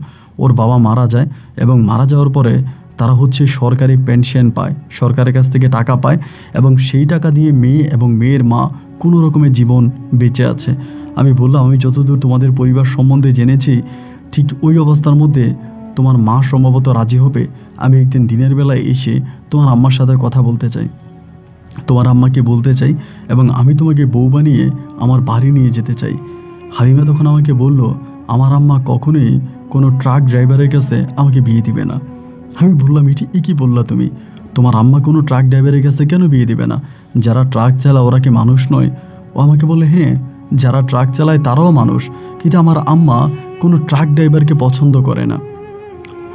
ওর বাবা মারা যায় এবং মারা যাওয়ার পরে তারা হচ্ছে সরকারি পেনশন পায়, সরকারের কাছ থেকে টাকা পায়, এবং সেই টাকা দিয়ে মেয়ে এবং মেয়ের মা কোনো রকমের জীবন বেঁচে আছে। আমি বললাম আমি যতদূর তোমাদের পরিবার সম্বন্ধে জেনেছি, ঠিক ওই অবস্থার মধ্যে তোমার মা সম্ভবত রাজি হবে। আমি একদিন দিনের বেলায় এসে তোমার আম্মার সাথে কথা বলতে চাই, তোমার আম্মাকে বলতে চাই, এবং আমি তোমাকে বউ বানিয়ে আমার বাড়ি নিয়ে যেতে চাই। হালিমা তখন আমাকে বলল আমার আম্মা কখনোই কোনো ট্রাক ড্রাইভারের কাছে আমাকে বিয়ে দিবে না। আমি বললাম এ কি বললা তুমি? তোমার আম্মা কোনো ট্রাক ড্রাইভারের কাছে কেন বিয়ে দিবে না? যারা ট্রাক চালায় ওরা কি মানুষ নয়? ও আমাকে বলে হ্যাঁ, যারা ট্রাক চালায় তারাও মানুষ, কিন্তু আমার আম্মা কোনো ট্রাক ড্রাইভারকে পছন্দ করে না।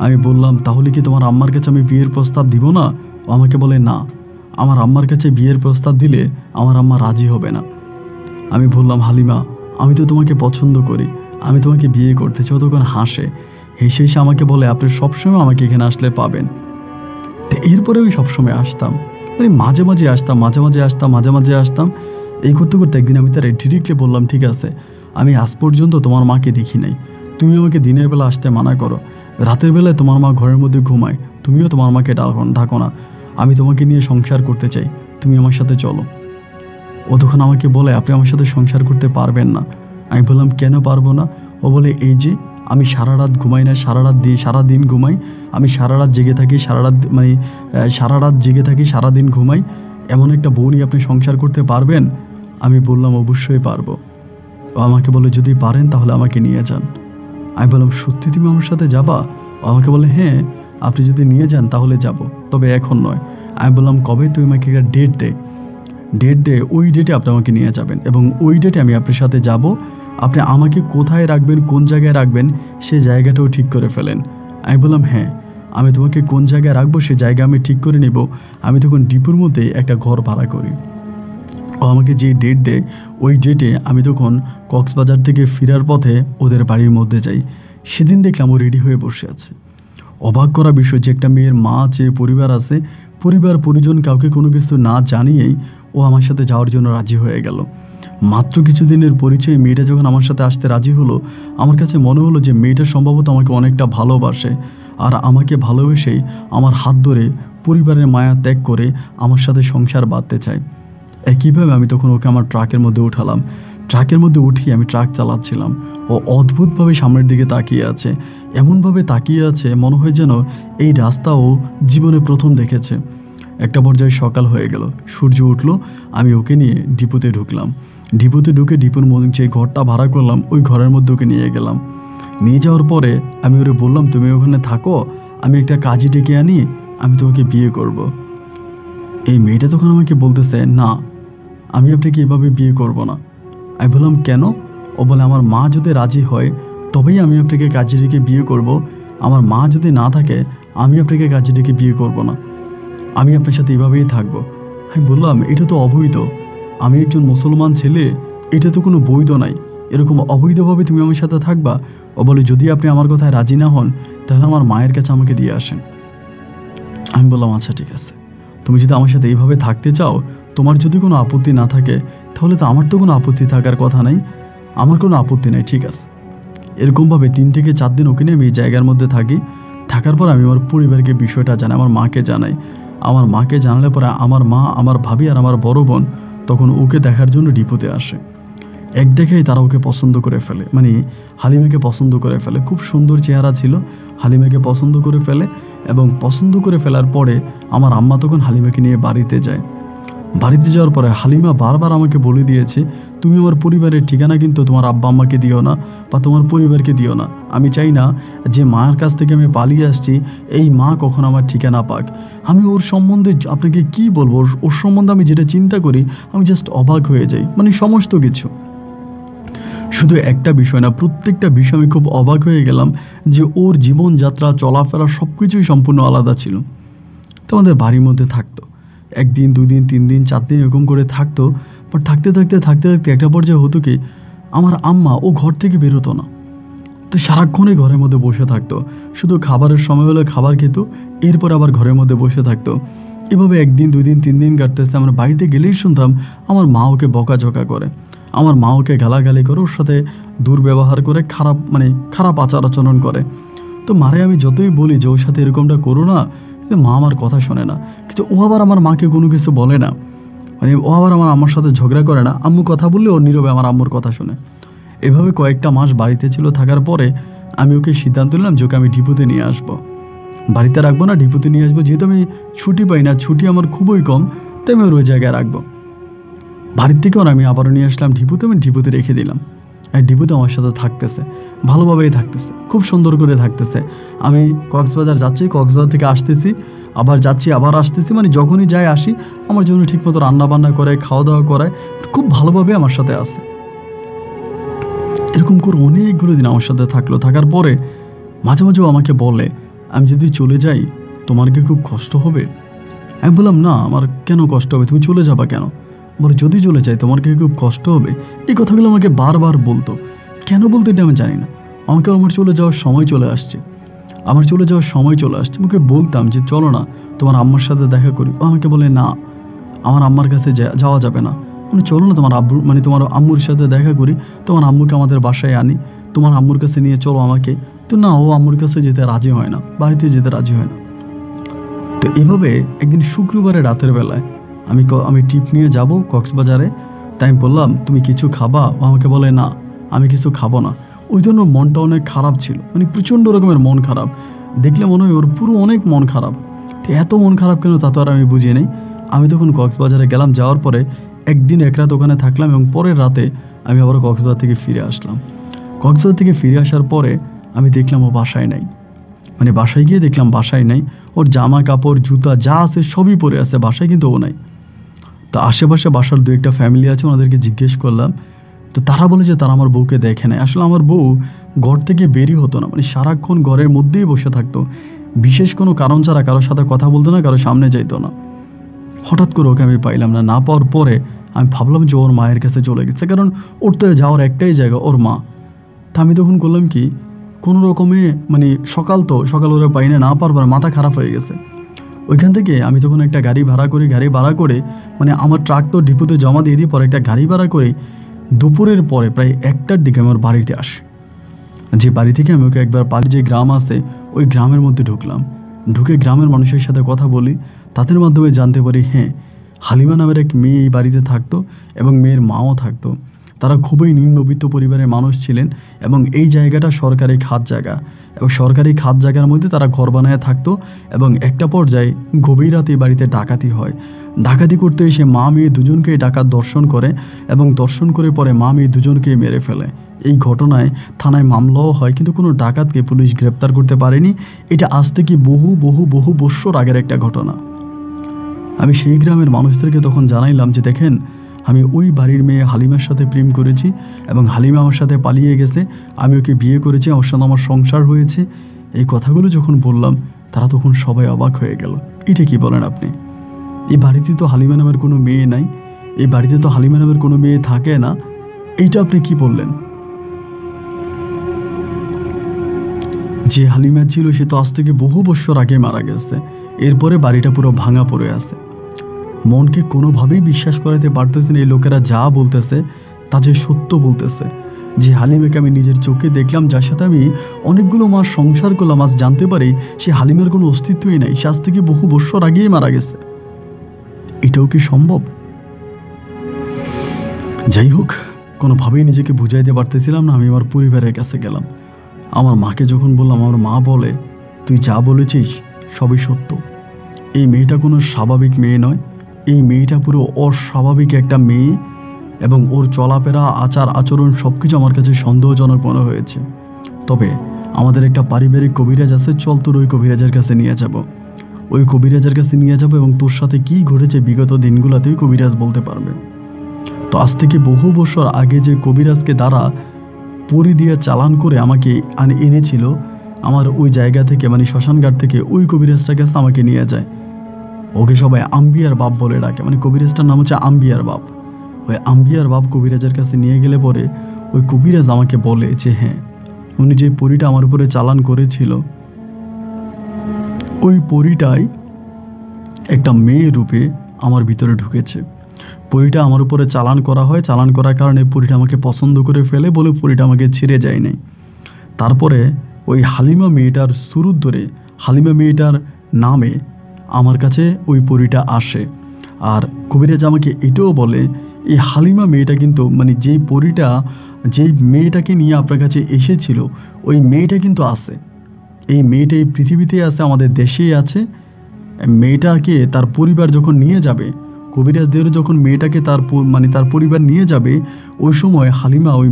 আমি বললাম তাহলে কি তোমার আম্মার কাছে আমি বিয়ের প্রস্তাব দিব না? ও আমাকে বলে না, আমার আম্মার কাছে বিয়ের প্রস্তাব দিলে আমার আম্মা রাজি হবে না। আমি বললাম হালিমা, আমি তো তোমাকে পছন্দ করি, আমি তোমাকে বিয়ে করতে চাই। ও তখন হাসে, হেসে হেসে আমাকে বলে আপনি সবসময় আমাকে এখানে আসলে পাবেন। তো এরপরে আমি সবসময় আসতাম। মানে মাঝে মাঝে আসতাম, মাঝে মাঝে আসতাম। এই করতে করতে একদিন আমি তার ডিরেক্টলি বললাম, ঠিক আছে, আমি আজ পর্যন্ত তোমার মাকে দেখি নাই, তুমি আমাকে দিনের বেলা আসতে মানা করো, রাতের বেলায় তোমার মা ঘরের মধ্যে ঘুমায়, তুমিও তোমার মাকে ডাকো না, আমি তোমাকে নিয়ে সংসার করতে চাই, তুমি আমার সাথে চলো। ও তখন আমাকে বলে, আপনি আমার সাথে সংসার করতে পারবেন না। আমি বললাম, কেন পারবো না? ও বলে, এই যে আমি সারা রাত ঘুমাই না, সারাদিন ঘুমাই, আমি সারা রাত জেগে থাকি, সারা রাত জেগে থাকি, সারাদিন ঘুমাই, এমন একটা বউ নিয়ে আপনি সংসার করতে পারবেন? আমি বললাম, অবশ্যই পারবো। ও আমাকে বলে, যদি পারেন তাহলে আমাকে নিয়ে যান। আমি বললাম, সত্যি তুমি আমার সাথে যাবা? ও আমাকে বলে, হ্যাঁ, আপনি যদি নিয়ে যান তাহলে যাব, তবে এখন নয়। আমি বললাম, কবে? তুই আমাকে একটা ডেট দে, ওই ডেটে আপনি আমাকে নিয়ে যাবেন এবং ওই ডেটে আমি আপনার সাথে যাব। আপনি আমাকে কোথায় রাখবেন, কোন জায়গায় রাখবেন, সে জায়গাটাও ঠিক করে ফেলেন। আমি বললাম, হ্যাঁ, আমি তোমাকে কোন জায়গায় রাখবো সে জায়গা আমি ঠিক করে নেব। আমি তখন ডিপুর মধ্যে একটা ঘর ভাড়া করি। ও আমাকে যে ডেট দেয় ওই ডেটে আমি তখন কক্সবাজার থেকে ফেরার পথে ওদের বাড়ির মধ্যে যাই। সেদিন দেখলাম ও রেডি হয়ে বসে আছে। অবাক করা বিষয় যে একটা মেয়ের মা আছে, পরিবার আছে, পরিবার পরিজন কাউকে কোনো কিছু না জানিয়েই ও আমার সাথে যাওয়ার জন্য রাজি হয়ে গেল। মাত্র কিছুদিনের পরিচয়ে মেয়েটা যখন আমার সাথে আসতে রাজি হলো, আমার কাছে মনে হলো যে মেয়েটা সম্ভবত আমাকে অনেকটা ভালোবাসে, আর আমাকে ভালোবেসেই আমার হাত ধরে পরিবারের মায়া ত্যাগ করে আমার সাথে সংসার বাঁধতে চায়। একইভাবে আমি তখন ওকে আমার ট্রাকের মধ্যে উঠালাম। ট্রাকের মধ্যে উঠিয়ে আমি ট্রাক চালাচ্ছিলাম। ও অদ্ভুতভাবে সামনের দিকে তাকিয়ে আছে, এমনভাবে তাকিয়ে আছে মনে হয় যেন এই রাস্তা ও জীবনে প্রথম দেখেছে। একটা পর্যায়ে সকাল হয়ে গেল, সূর্য উঠলো, আমি ওকে নিয়ে ডিপুতে ঢুকলাম। ডিপুতে ঢুকে ডিপুর মধ্যে যে ঘরটা ভাড়া করলাম ওই ঘরের মধ্যে ওকে নিয়ে গেলাম। নিয়ে যাওয়ার পরে আমি ওরে বললাম, তুমি ওখানে থাকো, আমি একটা কাজী ডেকে আনি, আমি তোমাকে বিয়ে করব। এই মেয়েটা তখন আমাকে বলতেছে, না, আমি আপনাকে এভাবে বিয়ে করব না। আমি বললাম, কেন? ও বলে, আমার মা যদি রাজি হয় তবেই আমি আপনাকে কাজী ডেকে বিয়ে করব, আমার মা যদি না থাকে আমি আপনাকে কাজী ডেকে বিয়ে করব না, আমি আপনার সাথে এভাবেই থাকবো। আমি বললাম, এটা তো অবৈধ, আমি একজন মুসলমান ছেলে, এটা তো কোনো বৈধ নাই, এরকম অবৈধভাবে তুমি আমার সাথে থাকবা? ও বলে, যদি আপনি আমার কথায় রাজি না হন তাহলে আমার মায়ের কাছে আমাকে দিয়ে আসেন। আমি বললাম, আচ্ছা ঠিক আছে, তুমি যদি আমার সাথে এইভাবে থাকতে চাও, তোমার যদি কোনো আপত্তি না থাকে তাহলে তো আমার তো কোনো আপত্তি থাকার কথা নাই, আমার কোনো আপত্তি নেই, ঠিক আছে। এরকমভাবে 3 থেকে 4 দিন ওকে নিয়ে আমি এই জায়গার মধ্যে থাকি। থাকার পর আমি আমার পরিবারকে বিষয়টা জানাই, আমার মাকে জানাই। আমার মাকে জানালে পরে আমার মা, আমার ভাবি আর আমার বড় বোন তখন ওকে দেখার জন্য ডিপোতে আসে। এক দেখেই তারা ওকে পছন্দ করে ফেলে, মানে হালিমাকে পছন্দ করে ফেলে। খুব সুন্দর চেহারা ছিল, হালিমাকে পছন্দ করে ফেলে। এবং পছন্দ করে ফেলার পরে আমার আম্মা তখন হালিমাকে নিয়ে বাড়িতে যায়। বাড়িতে যাওয়ার পরে হালিমা বারবার আমাকে বলে দিয়েছে, তুমি আমার পরিবারের ঠিকানা কিন্তু তোমার আব্বা আম্মাকে দিও না বা তোমার পরিবারকে দিও না। আমি চাই না যে মায়ের কাছ থেকে আমি পালিয়ে আসছি এই মা কখনো আমার ঠিকানা পাক। আমি ওর সম্বন্ধে আপনাকে কি বলবো, ওর সম্বন্ধে আমি যেটা চিন্তা করি আমি জাস্ট অবাক হয়ে যাই, মানে সমস্ত কিছু। শুধু একটা বিষয় না, প্রত্যেকটা বিষয় আমি খুব অবাক হয়ে গেলাম যে ওর জীবনযাত্রা, চলাফেরা সব কিছুই সম্পূর্ণ আলাদা ছিল। তো আমাদের বাড়ির মধ্যে থাকতো, 1 দিন 2 দিন 3 দিন 4 দিন এরকম করে থাকতো। বাট থাকতে একটা পর্যায়ে হতো কি, আমার আম্মা ও ঘর থেকে বেরোতো না, তো সারাক্ষণই ঘরের মধ্যে বসে থাকতো। শুধু খাবারের সময় হলে খাবার খেত, এরপর আবার ঘরের মধ্যে বসে থাকতো। এভাবে 1 দিন 2 দিন 3 দিন কাটতেছে। আমরা বাড়িতে গেলেই শুনতাম আমার মা ওকে বকাঝকা করে, আমার মা ওকে গালাগালি করে, ওর সাথে দুর্ব্যবহার করে, খারাপ আচার আচরণ করে। তো মারে আমি যতই বলি যে ওর সাথে এরকমটা করো না, মা আমার কথা শোনে না। কিন্তু ও আবার আমার মাকে কোনো কিছু বলে না, মানে ও আবার আমার আম্মার সাথে ঝগড়া করে না। আম্মু কথা বললে ও নীরবে আমার আম্মুর কথা শোনে। এভাবে কয়েকটা মাস বাড়িতে ছিল। থাকার পরে আমি ওকে সিদ্ধান্ত নিলাম যে ওকে আমি ডিপুতে নিয়ে আসবো, বাড়িতে রাখবো না, ডিপুতে নিয়ে আসবো। যেহেতু আমি ছুটি পাই না, ছুটি আমার খুবই কম, তাই আমি ওই জায়গায় রাখবো। বাড়ির থেকেও আমি আবারও নিয়ে আসলাম ডিপুতে, আমি ডিপুতে রেখে দিলাম। আর ডিপুতে আমার সাথে থাকতেছে, ভালোভাবেই থাকতেছে, খুব সুন্দর করে থাকতেছে। আমি কক্সবাজার যাচ্ছি, কক্সবাজার থেকে আসতেছি, আবার যাচ্ছি, আবার আসতেছি, মানে যখনই যাই আসি আমার জন্য ঠিকমতো রান্নাবান্না করে, খাওয়া দাওয়া করায়, খুব ভালোভাবে আমার সাথে আসে। এরকম করে অনেকগুলো দিন আমার সাথে থাকলো। থাকার পরে মাঝে মাঝেও আমাকে বলে, আমি যদি চলে যাই তোমার কি খুব কষ্ট হবে? আমি বললাম, না, আমার কেন কষ্ট হবে, তুমি চলে যাবা কেন? বলে, যদি চলে যাই তোমার কি খুব কষ্ট হবে? এই কথাগুলো আমাকে বারবার বলতো। কেন বলতো এটা আমি জানি না। আমার চলে যাওয়ার সময় চলে আসছে, আমাকে বলতাম যে চলো না, তোমার আম্মার সাথে দেখা করি। ও আমাকে বলে না, আমার আম্মার কাছে যাওয়া যাবে না। চলো না তোমার আব্বু তোমার আম্মুর সাথে দেখা করি, তোমার আম্মুকে আমাদের বাসায় আনি, তোমার আম্মুর কাছে নিয়ে চলো আমাকে। তো না, ও আম্মুর কাছে যেতে রাজি হয় না, বাড়িতে যেতে রাজি হয় না। তো এভাবে একদিন শুক্রবারে রাতের বেলায় আমি ট্রিপ নিয়ে যাব কক্সবাজারে। তাই আমি বললাম তুমি কিছু খাবা? ও আমাকে বলে না, আমি কিছু খাবো না। ওই জন্য মনটা অনেক খারাপ ছিল, প্রচণ্ড রকমের মন খারাপ। দেখলে মনে হয় ওর পুরো অনেক মন খারাপ। তো এত মন খারাপ কেন তা তো আর আমি বুঝিয়ে নেই। আমি তখন কক্সবাজারে গেলাম, যাওয়ার পরে একদিন এক রাত ওখানে থাকলাম এবং পরের রাতে আমি আবার কক্সবাজার থেকে ফিরে আসলাম। কক্সবাজার থেকে ফিরে আসার পরে আমি দেখলাম ও বাসায় নাই। বাসায় গিয়ে দেখলাম বাসায় নাই। ওর জামা কাপড় জুতা যা আছে সবই পরে আছে, বাসায় কিন্তু ও নাই। তো আশেপাশে বাসার দু একটা ফ্যামিলি আছে, ওনাদেরকে জিজ্ঞেস করলাম। তো তারা বলে যে তারা আমার বউকে দেখে নেয়। আসলে আমার বউ ঘর থেকে বেরই হতো না, সারাক্ষণ ঘরের মধ্যেই বসে থাকতো। বিশেষ কোনো কারণ ছাড়া কারোর সাথে কথা বলতো না, কারোর সামনে যাইতো না। হঠাৎ করে ওকে আমি পাইলাম না। না পাওয়ার পরে আমি ভাবলাম যে ওর মায়ের কাছে চলে গেছে, কারণ ওর তো যাওয়ার একটাই জায়গা ওর মা। তা আমি তখন করলাম কি, কোনো রকমে সকাল ওরা পাই না পারবার মাথা খারাপ হয়ে গেছে। ওইখান থেকে আমি তখন একটা গাড়ি ভাড়া করে আমার ট্রাক তো ডিপোতে জমা দিয়ে পরে একটা গাড়ি ভাড়া করে দুপুরের পরে প্রায় 1টার দিকে আমার বাড়িতে আসি। যে বাড়ি থেকে আমি ওকে একবার যে গ্রাম আছে ওই গ্রামের মধ্যে ঢুকে গ্রামের মানুষের সাথে কথা বলি। তাদের মাধ্যমে জানতে পারি হ্যাঁ, হালিমা নামের এক মেয়ে এই বাড়িতে থাকতো এবং মেয়ের মাও থাকতো। তারা খুবই নিম্নবিত্ত পরিবারের মানুষ ছিলেন এবং এই জায়গাটা সরকারি খাত জায়গা, এবং সরকারি খাত জায়গার মধ্যে তারা ঘর বানায় থাকতো। এবং একটা পর্যায়ে গভীর রাতে বাড়িতে ডাকাতি হয়। ডাকাতি করতে এসে মা মেয়ে দুজনকেই ডাকাত দর্শন করে এবং দর্শন করে পরে মা মেয়ে দুজনকেই মেরে ফেলে। এই ঘটনায় থানায় মামলাও হয়, কিন্তু কোনো ডাকাতকে পুলিশ গ্রেপ্তার করতে পারেনি। এটা আজ থেকে বহু বৎসর আগের একটা ঘটনা। আমি সেই গ্রামের মানুষদেরকে তখন জানাইলাম যে দেখেন, আমি ওই বাড়ির মেয়ে হালিমার সাথে প্রেম করেছি এবং হালিমা আমার সাথে পালিয়ে গেছে, আমি ওকে বিয়ে করেছি, আমার সাথে আমার সংসার হয়েছে। এই কথাগুলো যখন বললাম তারা তখন সবাই অবাক হয়ে গেল। এটা কি বলেন আপনি? এই বাড়িতে তো হালিমা নামের কোনো মেয়ে নাই, এই বাড়িতে তো হালিমা নামের কোনো মেয়ে থাকে না, এইটা আপনি কি বললেন? যে হালিমা ছিল সে তো আজ থেকে বহু বছর আগে মারা গেছে। এরপরে বাড়িটা পুরো ভাঙা পড়ে আছে। মনকে কোনোভাবেই বিশ্বাস করাতে পারতেছেন এই লোকেরা যা বলতেছে তা যে সত্য বলতেছে। যে হালিমাকে আমি নিজের চোখে দেখলাম, যার সাথে আমি অনেকগুলো মাস সংসার করলাম, আজ জানতে পারি সে হালিমের কোনো অস্তিত্বই নাই, সে আজ থেকে বহু বছর আগেই মারা গেছে। এটাও কি সম্ভব? যাই হোক, কোনোভাবেই নিজেকে বুঝাইতে পারতেছিলাম না। আমি আমার পরিবারের কাছে গেলাম। আমার মাকে যখন বললাম, আমার মা বলে তুই যা বলেছিস সবই সত্য। এই মেয়েটা কোনো স্বাভাবিক মেয়ে নয়, এই মেয়েটা পুরো অস্বাভাবিক একটা মেয়ে এবং ওর চলাফেরা আচার আচরণ সব কিছু আমার কাছে সন্দেহজনক মনে হয়েছে। তবে আমাদের একটা পারিবারিক কবিরাজ আছে, চল তোর ওই কবিরাজের কাছে নিয়ে যাব। ওই কবিরাজের কাছে নিয়ে যাব এবং তোর সাথে কী ঘটেছে বিগত দিনগুলোতেই কবিরাজ বলতে পারবে। তো আজ থেকে বহু বছর আগে যে কবিরাজকে দ্বারা পরি দিয়ে চালান করে আমাকে এনেছিল আমার ওই জায়গা থেকে, শ্মশানঘাট থেকে, ওই কবিরাজটার কাছে আমাকে নিয়ে যায়। ওকে সবাই আম্বিয়ার বাপ বলে ডাকে, কবিরাজটার নাম হচ্ছে আম্বিয়ার বাপ। ওই আম্বিয়ার বাপ কবিরাজের কাছে নিয়ে গেলে পরে ওই কবিরাজ আমাকে বলে যে হ্যাঁ, উনি যে পরিটা আমার উপরে চালান করেছিল ওই পরিটাই একটা মেয়ে রূপে আমার ভিতরে ঢুকেছে। পরিটা আমার উপরে চালান করা হয়, চালান করার কারণে পরিটা আমাকে পছন্দ করে ফেলে বলে পরিটা আমাকে ছেড়ে যায় নাই। তারপরে ওই হালিমা মেয়েটার শুরুর ধরে হালিমা মেয়েটার নামে আমার কাছে ওই পরিটা আসে। আর কবিরাজ আমাকে এটাও বলে এই হালিমা মেয়েটা কিন্তু যেই পরিটা যেই মেয়েটাকে নিয়ে আপনার কাছে এসেছিল ওই মেয়েটা কিন্তু আছে, এই মেয়েটা এই পৃথিবীতে আছে, আমাদের দেশেই আছে। মেয়েটাকে তার পরিবার যখন নিয়ে যাবে, কবিরাজদের যখন মেয়েটাকে তার পরিবার নিয়ে যাবে, ওই সময় হালিমা ওই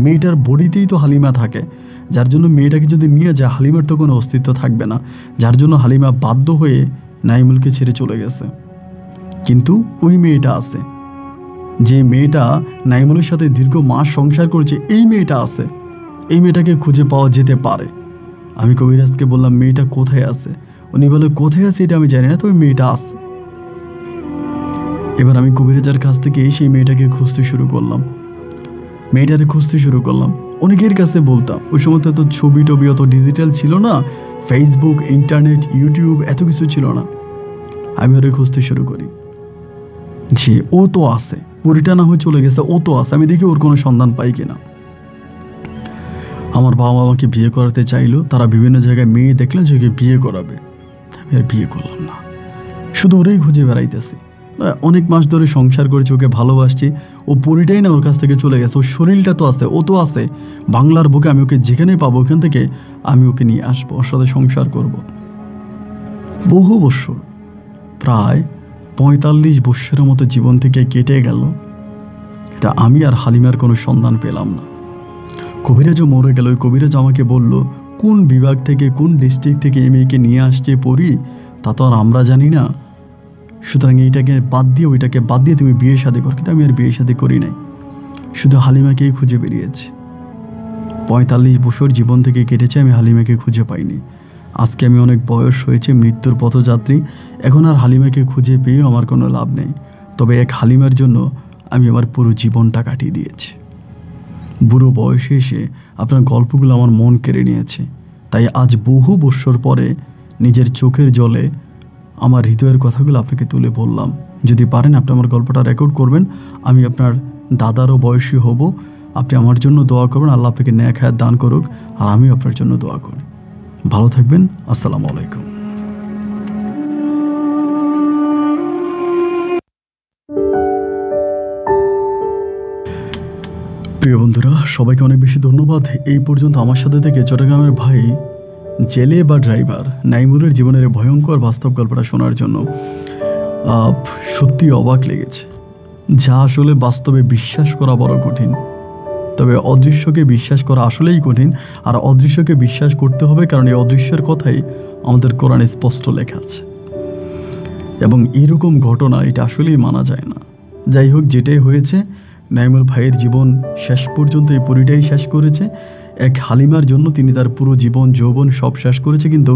মেয়েটার বডিতেই তো হালিমা থাকে, যার জন্য মেয়েটাকে যদি নিয়ে যায় হালিমার তো কোনো অস্তিত্ব থাকবে না, যার জন্য হালিমা বাধ্য হয়ে নাইমুলকে ছেড়ে চলে গেছে। কিন্তু ওই মেয়েটা আছে, যে মেয়েটা নাইমুলের সাথে দীর্ঘ মাস সংসার করেছে, এই মেয়েটা আছে, এই মেয়েটাকে খুঁজে পাওয়া যেতে পারে। আমি কবিরাজকে বললাম মেয়েটা কোথায় আছে? উনি বলে কোথায় আছে এটা আমি জানি না, তবে মেয়েটা আছে। এবার আমি কবিরাজের কাছ থেকে সেই মেয়েটাকে খুঁজতে শুরু করলাম, মেয়েটারে খুঁজতে শুরু করলাম। অনেকের কাছে বলতাম। ওই সময় তো এত ছবি টবি অত ডিজিটাল ছিল না, ফেসবুক, ইন্টারনেট, ইউটিউব এত কিছু ছিল না। আমি ওরে খুঁজতে শুরু করি, জি ও তো আছে, পরিটা না হয়ে চলে গেছে, ও তো আছে, আমি দেখি ওর কোনো সন্ধান পাই কিনা। আমার বাবা মা আমাকে বিয়ে করাতে চাইলো, তারা বিভিন্ন জায়গায় মেয়ে দেখলেন যে ওকে বিয়ে করাবে। আমি আর বিয়ে করলাম না, শুধু ওরেই খুঁজে বেড়াইতেছি। অনেক মাস ধরে সংসার করেছি, ওকে ভালোবাসছি, ও পরিটাই না ওর কাছ থেকে চলে গেছে। ওর শরীরটা তো আছে, ও তো আছে বাংলার বুকে। আমি ওকে যেখানেই পাবো ওখান থেকে আমি ওকে নিয়ে আসবো, ওর সাথে সংসার করব। বহু বৎসর, প্রায় 45 বৎসরের মতো জীবন থেকে কেটে গেল, তা আমি আর হালিমার কোনো সন্ধান পেলাম না। কবিরাজও মরে গেল। ওই কবিরাজ আমাকে বলল, কোন বিভাগ থেকে, কোন ডিস্ট্রিক্ট থেকে এই মেয়েকে নিয়ে আসছে পড়ি তা তো আর আমরা জানি না। সুতরাং এইটাকে বাদ দিয়ে, ওইটাকে বাদ দিয়ে তুমি বিয়ে শাদী কর। কিন্তু আমি আর বিয়ে শাদী করি নাই, শুধু হালিমাকেই খুঁজে বেরিয়েছি। 45 বছর জীবন থেকে কেটেছে, আমি হালিমাকে খুঁজে পাইনি। আজকে আমি অনেক বয়স হয়েছে, মৃত্যুর পথযাত্রী, এখন আর হালিমাকে খুঁজে পেয়েও আমার কোনো লাভ নেই। তবে এক হালিমার জন্য আমি আমার পুরো জীবনটা কাটিয়ে দিয়েছি। বুড়ো বয়সে এসে আপনার গল্পগুলো আমার মন কেড়ে নিয়েছে। তাই আজ বহু বৎসর পরে নিজের চোখের জলে আমার হৃদয়ের কথাগুলো আপনাকে তুলে বললাম। যদি পারেন আপনি আমার গল্পটা রেকর্ড করবেন, আমি আপনার দাদারও বয়সী হব। আপনি আমার জন্য দোয়া করবেন, আল্লাহ আপনাকে ন্যাক হায়াত দান করুক, আর আমিও আপনার জন্য দোয়া করি। ভালো থাকবেন, আসসালামু আলাইকুম। প্রিয় বন্ধুরা, সবাইকে অনেক বেশি ধন্যবাদ এই পর্যন্ত আমার সাথে থেকে চট্টগ্রামের ভাই জেলে বা ড্রাইভার নাইমুলের জীবনের ভয়ঙ্কর বাস্তব গল্পটা শোনার জন্য। সত্যি অবাক লেগেছে, যা আসলে বাস্তবে বিশ্বাস করা বড় কঠিন। তবে অদৃশ্যকে বিশ্বাস করা আসলেই কঠিন, আর অদৃশ্যকে বিশ্বাস করতে হবে, কারণ এই অদৃশ্যের কথাই আমাদের কোরআনে স্পষ্ট লেখা আছে। এবং এরকম ঘটনা এটা আসলেই মানা যায় না। যাই হোক, যেটাই হয়েছে, নাইমুল ভাইয়ের জীবন শেষ পর্যন্ত এই পরিটাই শেষ করেছে। এক হালিমার জন্য তিনি তার পুরো জীবন যৌবন সব শেষ করেছে, কিন্তু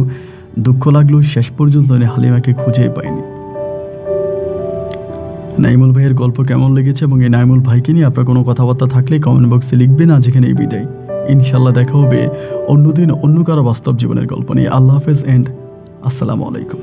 দুঃখ লাগলো শেষ পর্যন্ত হালিমাকে খুঁজেই পায়নি। নাইমুল ভাইয়ের গল্প কেমন লেগেছে এবং এই নাইমুল ভাইকে নিয়ে আপনার কোনো কথাবার্তা থাকলে কমেন্ট বক্সে লিখবেন। আজ এখানে এই বিদায়, ইনশাল্লাহ দেখা হবে অন্যদিন অন্য কারো বাস্তব জীবনের গল্প নিয়ে। আল্লাহ হাফেজ এন্ড আসসালামু আলাইকুম।